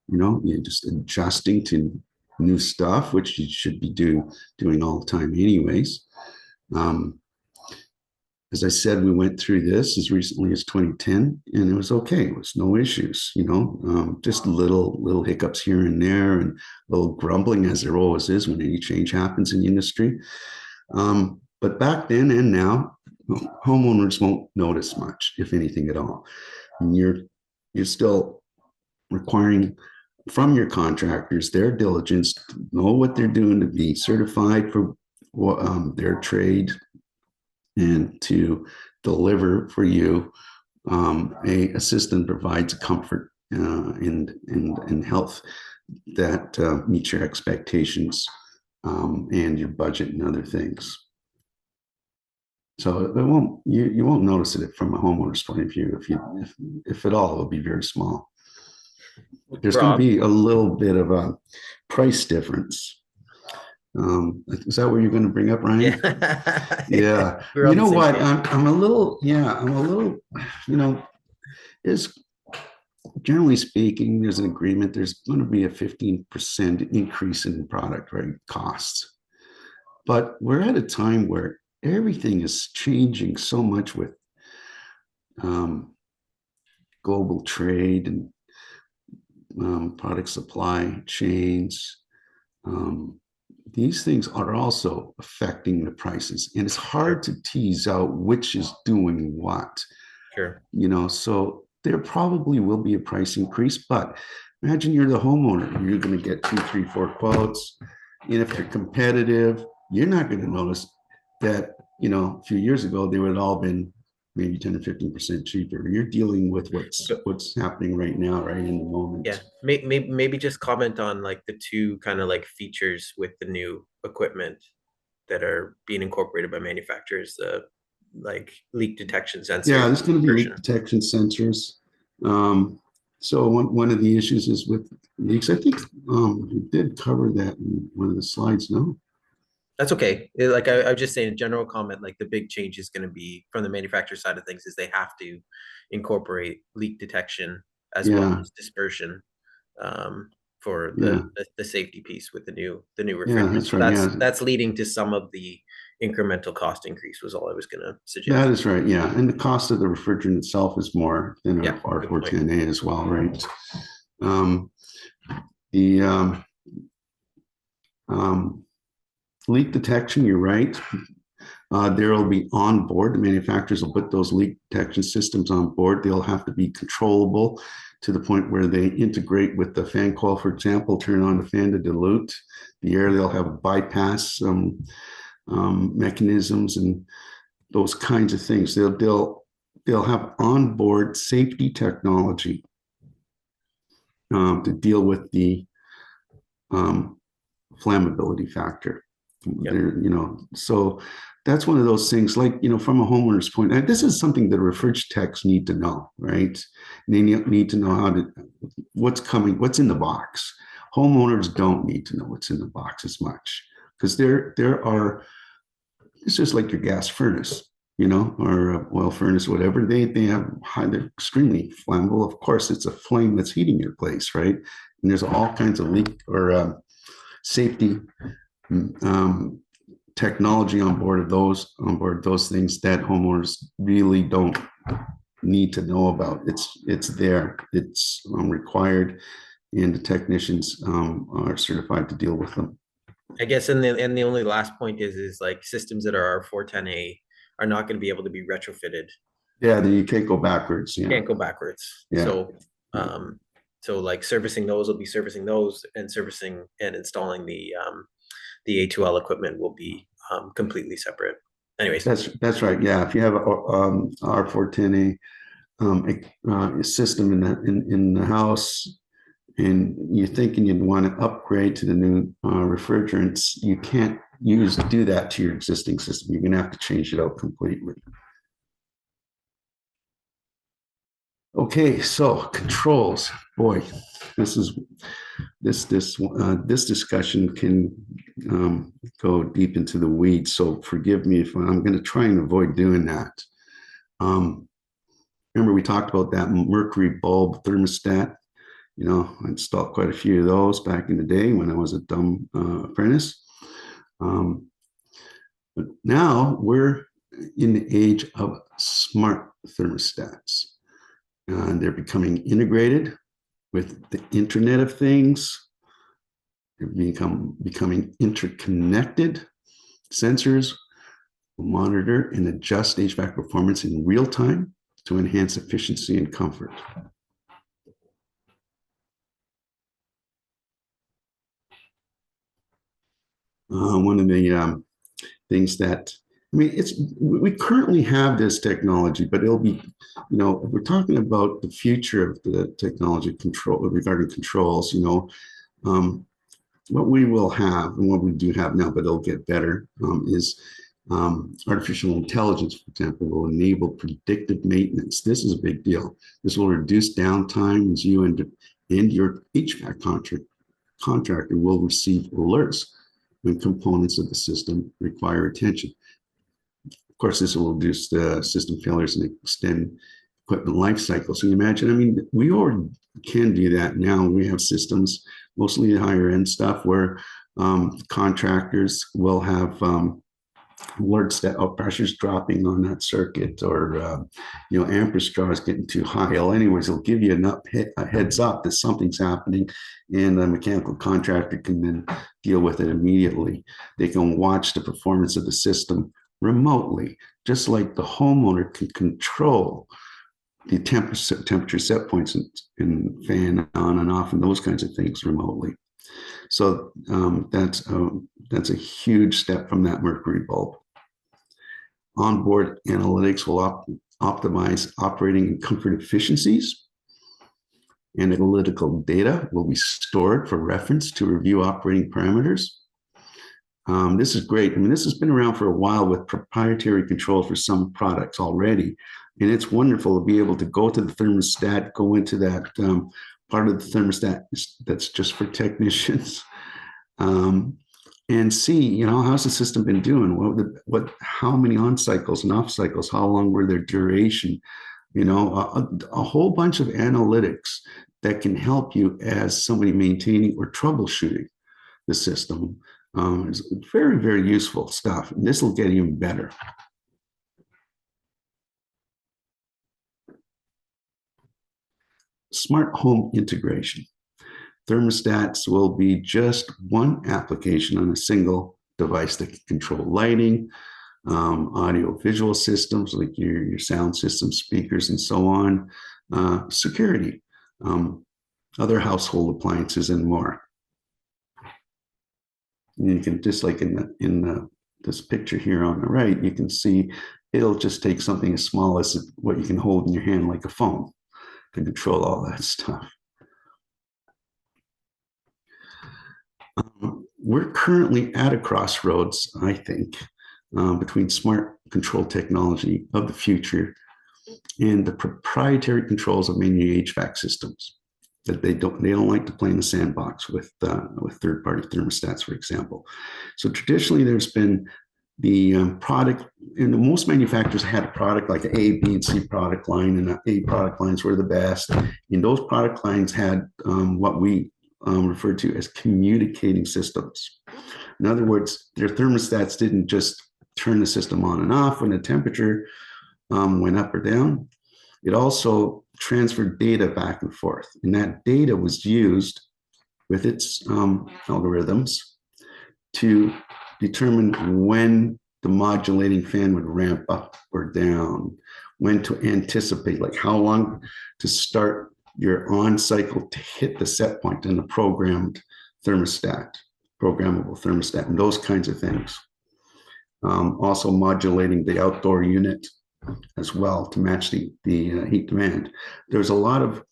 You're just adjusting to new stuff, which you should be doing all the time anyways. As I said, we went through this as recently as 2010, and it was okay. It was no issues, just little hiccups here and there, and a little grumbling, as there always is when any change happens in the industry. But back then and now, homeowners won't notice much, if anything at all. And you're still requiring from your contractors their diligence to know what they're doing, to be certified for their trade and to deliver for you a system provides comfort and health that meets your expectations and your budget and other things. So it won't, you won't notice it from a homeowner's point of view. If at all, it'll be very small. There's going to be a little bit of a price difference. Is that what you're going to bring up, Ryan? Yeah. Yeah. You know what? I'm a little, you know, is generally speaking, there's an agreement. There's going to be a 15% increase in product costs. But we're at a time where everything is changing so much with global trade and product supply chains. These things are also affecting the prices, and it's hard to tease out which is doing what. Sure. You know, so there probably will be a price increase, but imagine you're the homeowner. You're going to get 2, 3, 4 quotes. And if you're competitive, you're not going to notice that, you know, a few years ago, they would have all been maybe 10 or 15% cheaper. You're dealing with what's happening right now, right in the moment. Yeah, maybe just comment on like the two kind of like features with the new equipment that are being incorporated by manufacturers, like leak detection sensors. Yeah, there's going to be leak detection sensors. So one of the issues is with leaks. I think we did cover that in one of the slides. No, that's okay. Like I was just saying, general comment, like the big change is going to be from the manufacturer side of things is they have to incorporate leak detection as well as dispersion for the safety piece with the new refrigerant. Yeah, that's right. That's leading to some of the incremental cost increase was all I was going to suggest. That is right. Yeah, and the cost of the refrigerant itself is more than our R410A as well, right? The leak detection, you're right. There will be on board. The manufacturers will put those leak detection systems on board. They'll have to be controllable to the point where they integrate with the fan coil, for example, turn on the fan to dilute the air. They'll have bypass mechanisms and those kinds of things. They'll have onboard safety technology to deal with the flammability factor. Yep. You know, so that's one of those things, like, you know, from a homeowner's point, this is something that refrigerant techs need to know, right? And they need to know what's coming, what's in the box. Homeowners don't need to know what's in the box as much, because it's just like your gas furnace, you know, or oil furnace, whatever. They're extremely flammable. Of course, it's a flame that's heating your place, right? And there's all kinds of leak or safety technology on board those things that homeowners really don't need to know about. It's there. It's required, and the technicians are certified to deal with them. I guess, and the only last point is like systems that are R410A are not going to be able to be retrofitted. Yeah, then you can't go backwards. You can't go backwards. Yeah. So like servicing those will be servicing those, and servicing and installing the A2L equipment will be completely separate. Anyways, that's right. Yeah, if you have a R410A system in the house, and you're thinking you'd want to upgrade to the new refrigerants, you can't do that to your existing system. You're going to have to change it out completely. Okay, so controls. Boy, this discussion can go deep into the weeds. So forgive me if I'm going to try and avoid doing that. Remember, we talked about that mercury bulb thermostat. You know, I installed quite a few of those back in the day when I was a dumb apprentice. But now we're in the age of smart thermostats. And they're becoming integrated with the Internet of Things. They're becoming interconnected. Sensors will monitor and adjust HVAC performance in real time to enhance efficiency and comfort. One of the things that, I mean, we currently have this technology, but it'll be, you know, if we're talking about the future of the technology control regarding controls, you know, what we will have and what we do have now, but it'll get better, is artificial intelligence, for example, will enable predictive maintenance. This is a big deal. This will reduce downtime as you and your HVAC contractor will receive alerts when components of the system require attention. Of course, this will reduce the system failures and extend equipment life cycle. So you imagine, I mean, we already can do that now. We have systems, mostly higher end stuff, where contractors will have alerts that pressure's dropping on that circuit, or you know, amperage draw is getting too high. Well, anyways, it'll give you a heads up that something's happening, and the mechanical contractor can then deal with it immediately. They can watch the performance of the system remotely, just like the homeowner can control the temperature set points and fan on and off and those kinds of things remotely. So that's a huge step from that mercury bulb. Onboard analytics will optimize operating and comfort efficiencies. Analytical data will be stored for reference to review operating parameters. This is great. I mean, this has been around for a while with proprietary controls for some products already. And it's wonderful to be able to go to the thermostat, go into that part of the thermostat that's just for technicians, and see, you know, how's the system been doing? How many on cycles and off cycles? How long were their duration? You know, a whole bunch of analytics that can help you as somebody maintaining or troubleshooting the system. It's very, very useful stuff. And this will get even better. Smart home integration. Thermostats will be just one application on a single device that can control lighting, audio visual systems like your sound system, speakers, and so on, security, other household appliances, and more. And you can, just like in this picture here on the right, you can see it'll just take something as small as what you can hold in your hand, like a phone, to control all that stuff. We're currently at a crossroads, I think, between smart control technology of the future and the proprietary controls of many HVAC systems. That they don't like to play in the sandbox with third-party thermostats, for example. So traditionally, there's been the product, and most manufacturers had a product like an A, B, and C product line, and A product lines were the best. And those product lines had what we refer to as communicating systems. In other words, their thermostats didn't just turn the system on and off when the temperature went up or down. It also transferred data back and forth, and that data was used with its algorithms to determine when the modulating fan would ramp up or down, when to anticipate, like how long to start your on cycle to hit the set point in the programmable thermostat, and those kinds of things. Also modulating the outdoor unit as well to match the heat demand. There's a lot of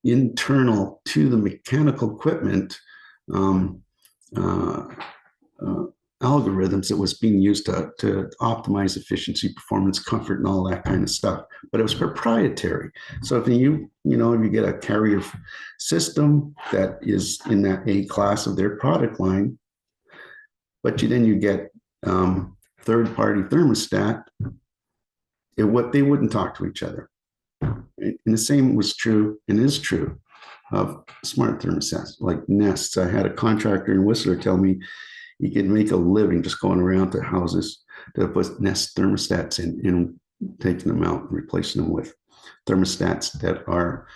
internal to the mechanical equipment algorithms that was being used to optimize efficiency, performance, comfort, and all that kind of stuff. But it was proprietary. So if you get a carrier system that is in that A class of their product line, but then you get third-party thermostat, they wouldn't talk to each other. And the same was true and is true of smart thermostats like Nests. I had a contractor in Whistler tell me he could make a living just going around to houses to put Nest thermostats in and taking them out and replacing them with thermostats that are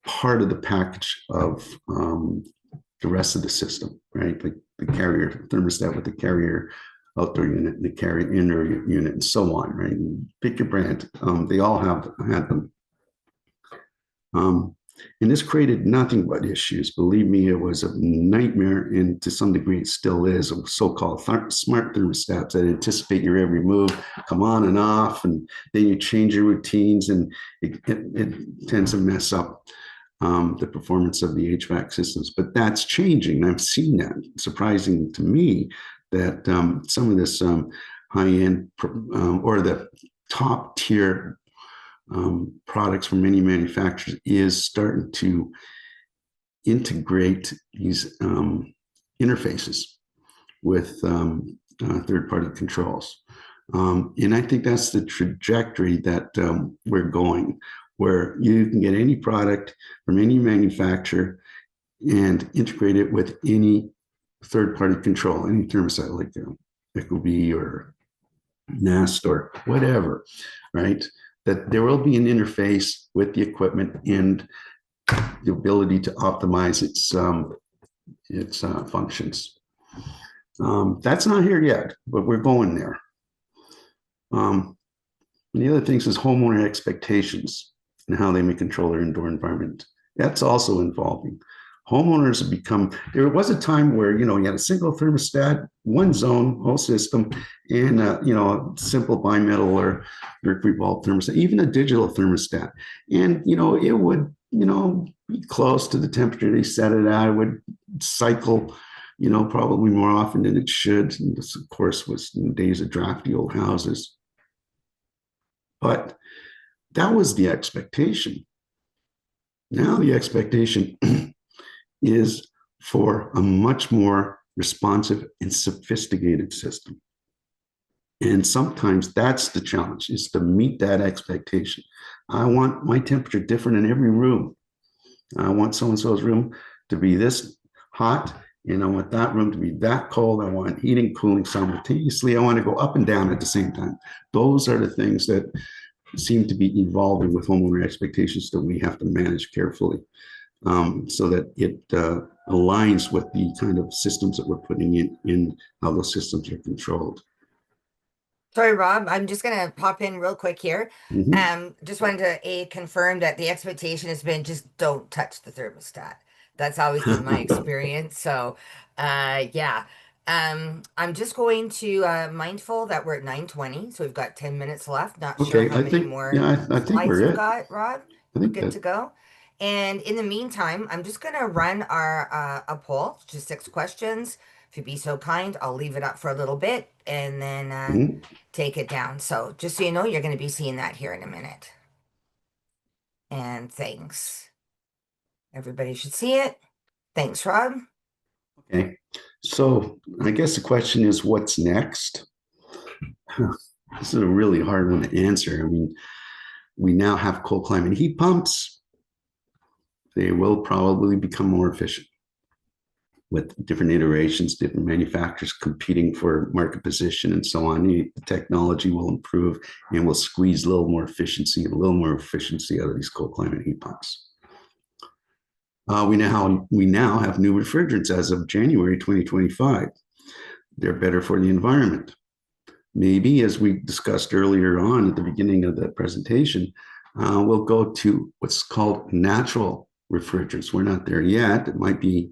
part of the package of the rest of the system, right? Like the carrier thermostat with the carrier outdoor unit and the carrier indoor unit and so on, right? And pick your brand. They all had them. And this created nothing but issues. Believe me, it was a nightmare, and to some degree it still is. So-called smart thermostats that anticipate your every move, come on and off, and then you change your routines, and it tends to mess up the performance of the HVAC systems. But that's changing. I've seen that. Surprising to me that some of this high-end or the top tier products from many manufacturers is starting to integrate these interfaces with third-party controls. And I think that's the trajectory that we're going, where you can get any product from any manufacturer and integrate it with any third-party control, any thermostat like Ecobee or Nest or whatever, right? That there will be an interface with the equipment and the ability to optimize its functions. That's not here yet, but we're going there. The other things is homeowner expectations and how they may control their indoor environment. That's also evolving. Homeowners have become, there was a time where, you had a single thermostat, one zone, whole system, and, a simple bimetal or mercury bulb thermostat, even a digital thermostat. And, it would, be close to the temperature they set it at. It would cycle, probably more often than it should. And this, of course, was in the days of drafty old houses. But that was the expectation. Now the expectation is for a much more responsive and sophisticated system. And sometimes that's the challenge, is to meet that expectation. I want my temperature different in every room. I want so-and-so's room to be this hot, and I want that room to be that cold. I want heating, cooling simultaneously. I want to go up and down at the same time. Those are the things that seem to be evolving with homeowner expectations that we have to manage carefully. So that it aligns with the kind of systems that we're putting in how those systems are controlled. Sorry, Rob, I'm just going to pop in real quick here. Just wanted to confirm that the expectation has been just don't touch the thermostat. That's always been my experience. So, yeah. I'm just going to mindful that we're at 9:20, so we've got 10 minutes left. Not sure how many more I think slides we're you've it. got, Rob. I think Good to go. And in the meantime, I'm just going to run our a poll, just 6 questions. If you'd be so kind, I'll leave it up for a little bit and then take it down. So just so you know, you're going to be seeing that here in a minute. And thanks. Everybody should see it. Thanks, Rob. Okay. So I guess the question is, what's next? This is a really hard one to answer. I mean, we now have cold climate heat pumps. They will probably become more efficient with different iterations, different manufacturers competing for market position and so on. The technology will improve and will squeeze a little more efficiency out of these cold climate heat pumps. We now have new refrigerants as of January 2025. They're better for the environment. Maybe, as we discussed earlier on at the beginning of the presentation, we'll go to what's called natural refrigerants. We're not there yet. It might be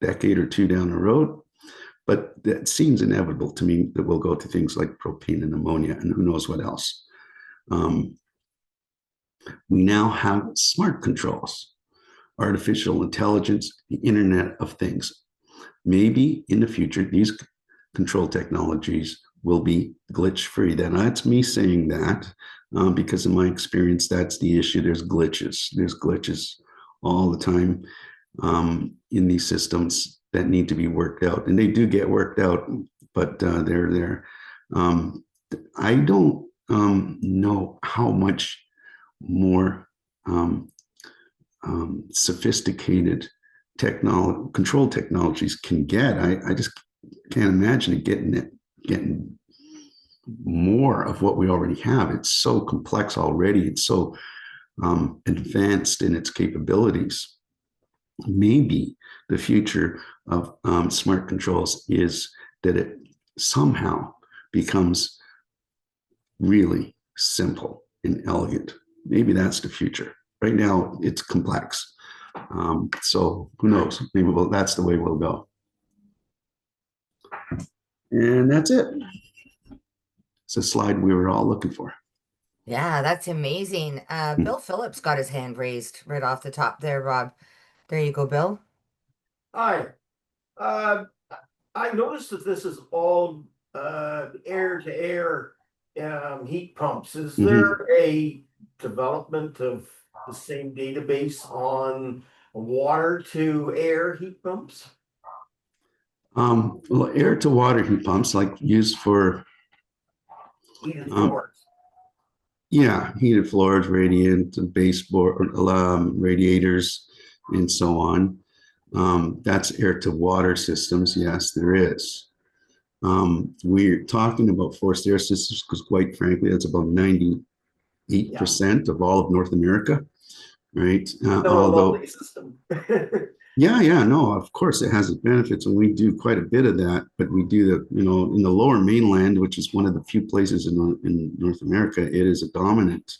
a decade or two down the road, but that seems inevitable to me that we'll go to things like propane and ammonia and who knows what else. We now have smart controls, artificial intelligence, the Internet of Things. Maybe in the future, these control technologies will be glitch-free. That's me saying that because in my experience, that's the issue. There's glitches. There's glitches all the time in these systems that need to be worked out. And they do get worked out, but they're there. I don't know how much more sophisticated control technologies can get. I just can't imagine it getting more of what we already have. It's so complex already. It's so advanced in its capabilities. Maybe the future of smart controls is that it somehow becomes really simple and elegant. Maybe that's the future. right now it's complex. So who knows? Maybe that's the way we'll go. And that's it. It's a slide we were all looking for. Yeah, that's amazing. Bill Phillips got his hand raised right off the top there, Rob. There you go, Bill. Hi. I noticed that this is all air-to-air heat pumps. Is there a development of the same database on water-to-air heat pumps? Well, air-to-water heat pumps, like used for Heated floors. yeah, heated floors, radiant, baseboard, radiators, and so on. That's air-to-water systems. Yes, there is. We're talking about forced air systems because, quite frankly, that's about 98% of all of North America, right? Although, system. yeah, no, of course it has its benefits, and we do quite a bit of that. But we do the, in the Lower Mainland, which is one of the few places in North America, it is a dominant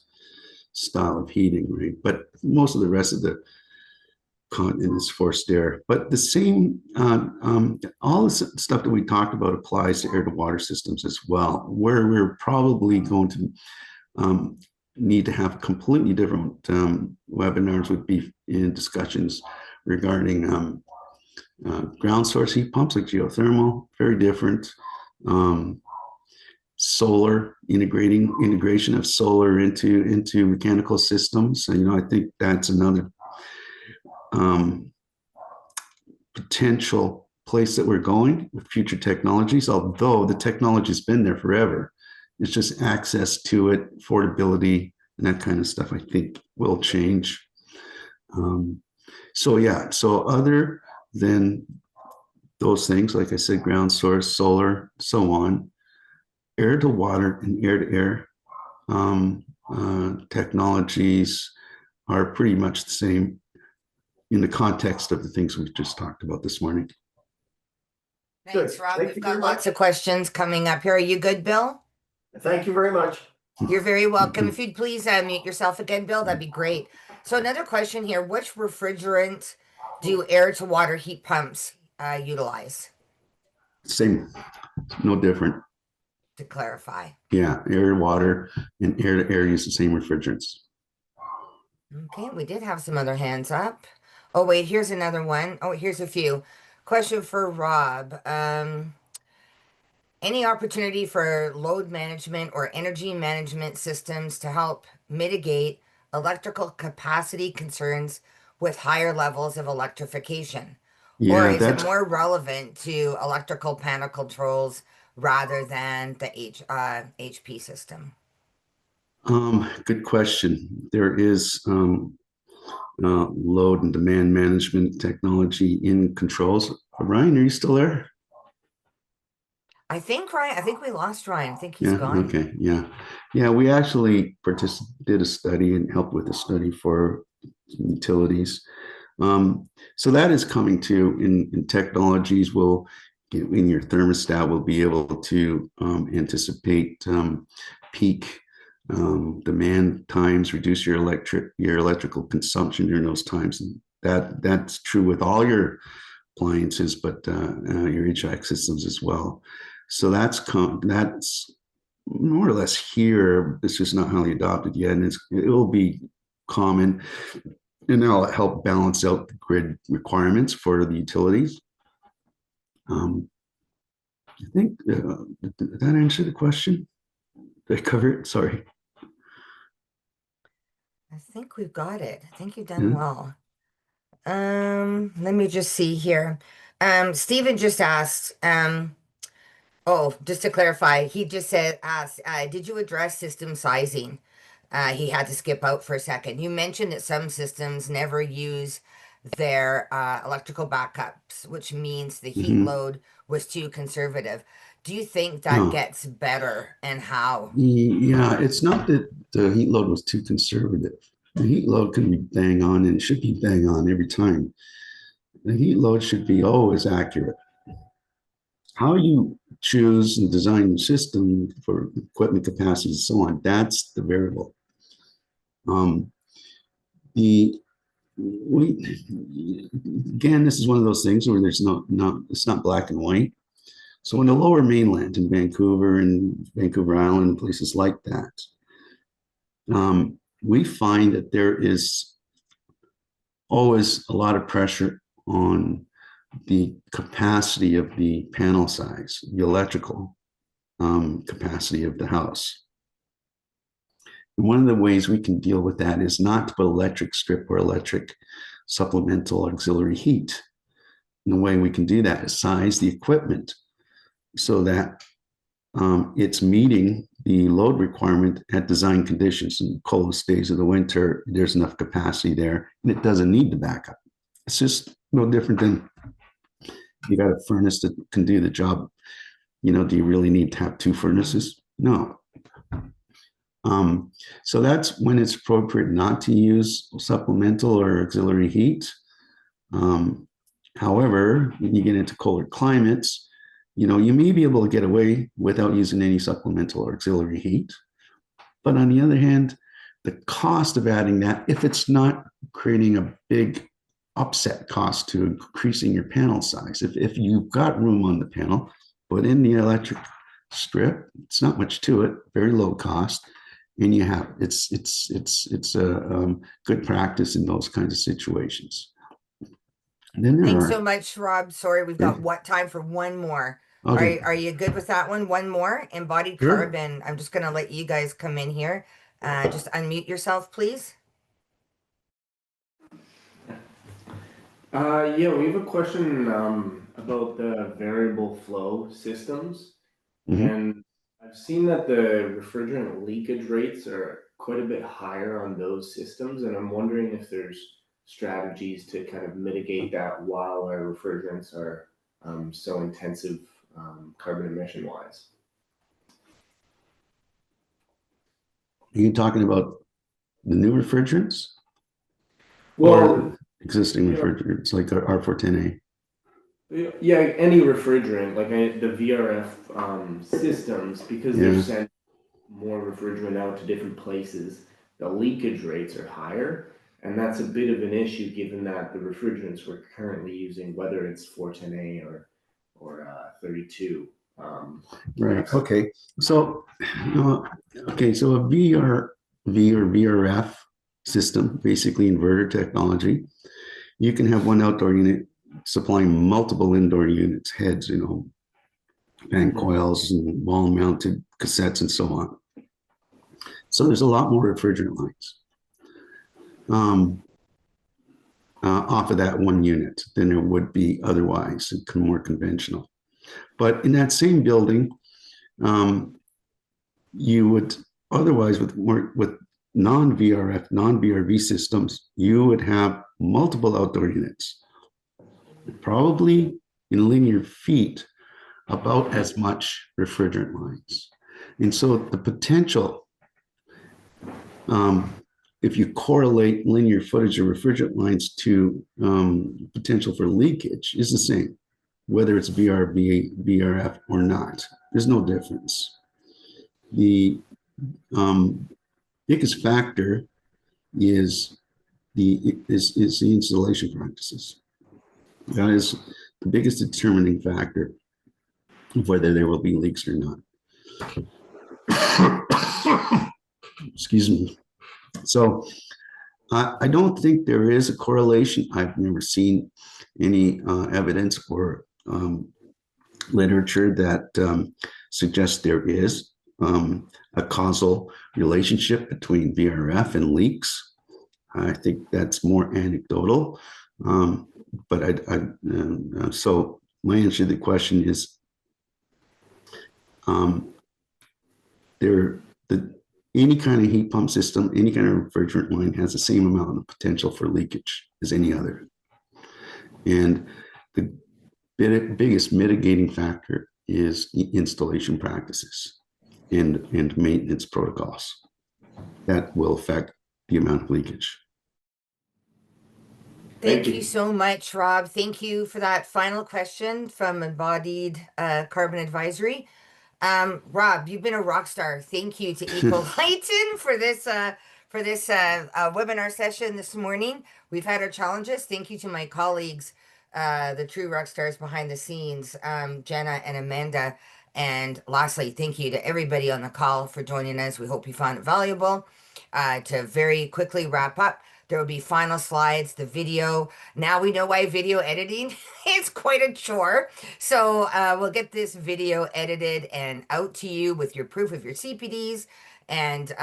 style of heating, right? But most of the rest of the continent is forced air. But the same, all the stuff that we talked about applies to air to water systems as well, where we're probably going to need to have completely different webinars would be in discussions regarding ground source heat pumps like geothermal, very different. Solar integration of solar into mechanical systems. And, I think that's another potential place that we're going with future technologies, although the technology's been there forever. It's just access to it, affordability, and that kind of stuff, I think, will change. So other than those things, like I said, ground source, solar, so on, air to water and air to air technologies are pretty much the same in the context of the things we've just talked about this morning. Thanks, Rob. We've got lots of questions coming up here. Are you good, Bill? Thank you very much. You're very welcome. If you'd please mute yourself again, Bill, that'd be great. So another question here, which refrigerant do air-to-water heat pumps utilize? Same, no different. To clarify. Yeah, air to water and air to air use the same refrigerants. Okay, we did have some other hands up. Oh, wait, here's another one. Oh, here's a few. Question for Rob. Any opportunity for load management or energy management systems to help mitigate electrical capacity concerns with higher levels of electrification? Yeah, or is it more relevant to electrical panel controls rather than the HP system? Good question. There is load and demand management technology in controls. Ryan, are you still there? I think we lost Ryan. I think he's gone. Okay, yeah. We actually did a study and helped with a study for utilities. So that is coming to in technologies. In your thermostat, will be able to anticipate peak demand times, reduce your electrical consumption during those times, and that's true with all your appliances, but your HVAC systems as well. So that's more or less here. It's just not highly adopted yet, and it will be common, and that'll help balance out the grid requirements for the utilities. I think did that answer the question? Did I cover it? Sorry. I think we've got it. I think you've done well. Let me just see here. Stephen just asked, just to clarify, he just asked, did you address system sizing? He had to skip out for a second. You mentioned that some systems never use their electrical backups, which means the heat load was too conservative. Do you think that gets better, and how? Yeah, it's not that the heat load was too conservative. The heat load can be bang on, and it should be bang on every time. The heat load should be always accurate. How you choose and design the system for equipment capacity and so on, that's the variable. Again, this is one of those things where there's it's not black and white. So in the lower mainland in Vancouver and Vancouver Island and places like that, we find that there is always a lot of pressure on the capacity of the panel size, the electrical capacity of the house. And one of the ways we can deal with that is not to put electric strip or electric supplemental auxiliary heat. And the way we can do that is size the equipment so that it's meeting the load requirement at design conditions. In the coldest days of the winter, there's enough capacity there, and it doesn't need the backup. It's just no different than you got a furnace that can do the job. Do you really need to have two furnaces? No. So that's when it's appropriate not to use supplemental or auxiliary heat. However, when you get into colder climates, you may be able to get away without using any supplemental or auxiliary heat. But on the other hand, the cost of adding that, if it's not creating a big upset cost to increasing your panel size, if you've got room on the panel, put in the electric strip. It's not much to it, very low cost, and you have it's a good practice in those kinds of situations. And then Thanks so much, Rob. Sorry, we've got time for one more. Okay. Are you good with that one? One more, embodied carbon. I'm just gonna let you guys come in here. Just unmute yourself, please. Yeah, we have a question about the variable flow systems. And I've seen that the refrigerant leakage rates are quite a bit higher on those systems. And I'm wondering if there's strategies to kind of mitigate that while our refrigerants are so intensive carbon emission wise. Are you talking about the new refrigerants? Well, or existing refrigerants like R410A? Yeah, any refrigerant, like the VRF systems, because they're sending more refrigerant out to different places, the leakage rates are higher. And that's a bit of an issue given that the refrigerants we're currently using, whether it's 410A or 32. Right. Okay. So, so a VRV or VRF system, basically inverter technology, you can have one outdoor unit supplying multiple indoor units, heads, fan coils and wall mounted cassettes and so on. So there's a lot more refrigerant lines off of that one unit than there would be otherwise, more conventional. But in that same building, you would otherwise with non-VRF, non-VRV systems, you would have multiple outdoor units, probably in linear feet, about as much refrigerant lines. And so the potential, if you correlate linear footage of refrigerant lines to potential for leakage, is the same, whether it's VRF or not. There's no difference. The biggest factor is the installation practices. That is the biggest determining factor of whether there will be leaks or not. Excuse me. So I don't think there is a correlation. I've never seen any evidence or literature that suggests there is a causal relationship between VRF and leaks. I think that's more anecdotal. But so my answer to the question is any kind of heat pump system, any kind of refrigerant line has the same amount of potential for leakage as any other. And the biggest mitigating factor is installation practices and maintenance protocols that will affect the amount of leakage. Thank you so much, Rob. Thank you for that final question from Embodied Carbon Advisory. Rob, you've been a rock star. Thank you to Ecolighten for for this webinar session this morning. We've had our challenges. Thank you to my colleagues, the true rock stars behind the scenes, Jenna and Amanda. And lastly, thank you to everybody on the call for joining us. We hope you found it valuable. To very quickly wrap up, there will be final slides, the video. Now we know why video editing is quite a chore. So we'll get this video edited and out to you with your proof of your CPDs and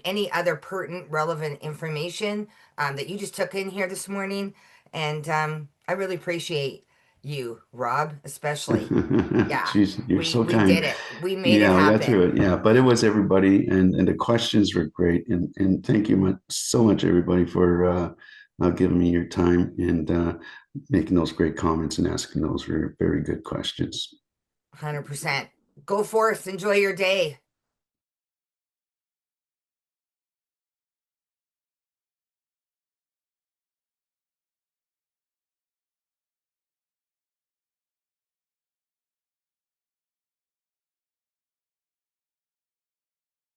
any other pertinent, relevant information that you just took in here this morning. And I really appreciate you, Rob, especially. Yeah, Jeez, you're so kind. We did it. We made it we happen. got through it. Yeah, but it was everybody, and the questions were great. And thank you so much, everybody, for giving me your time and making those great comments and asking those very, very good questions. 100%. Go forth. Enjoy your day.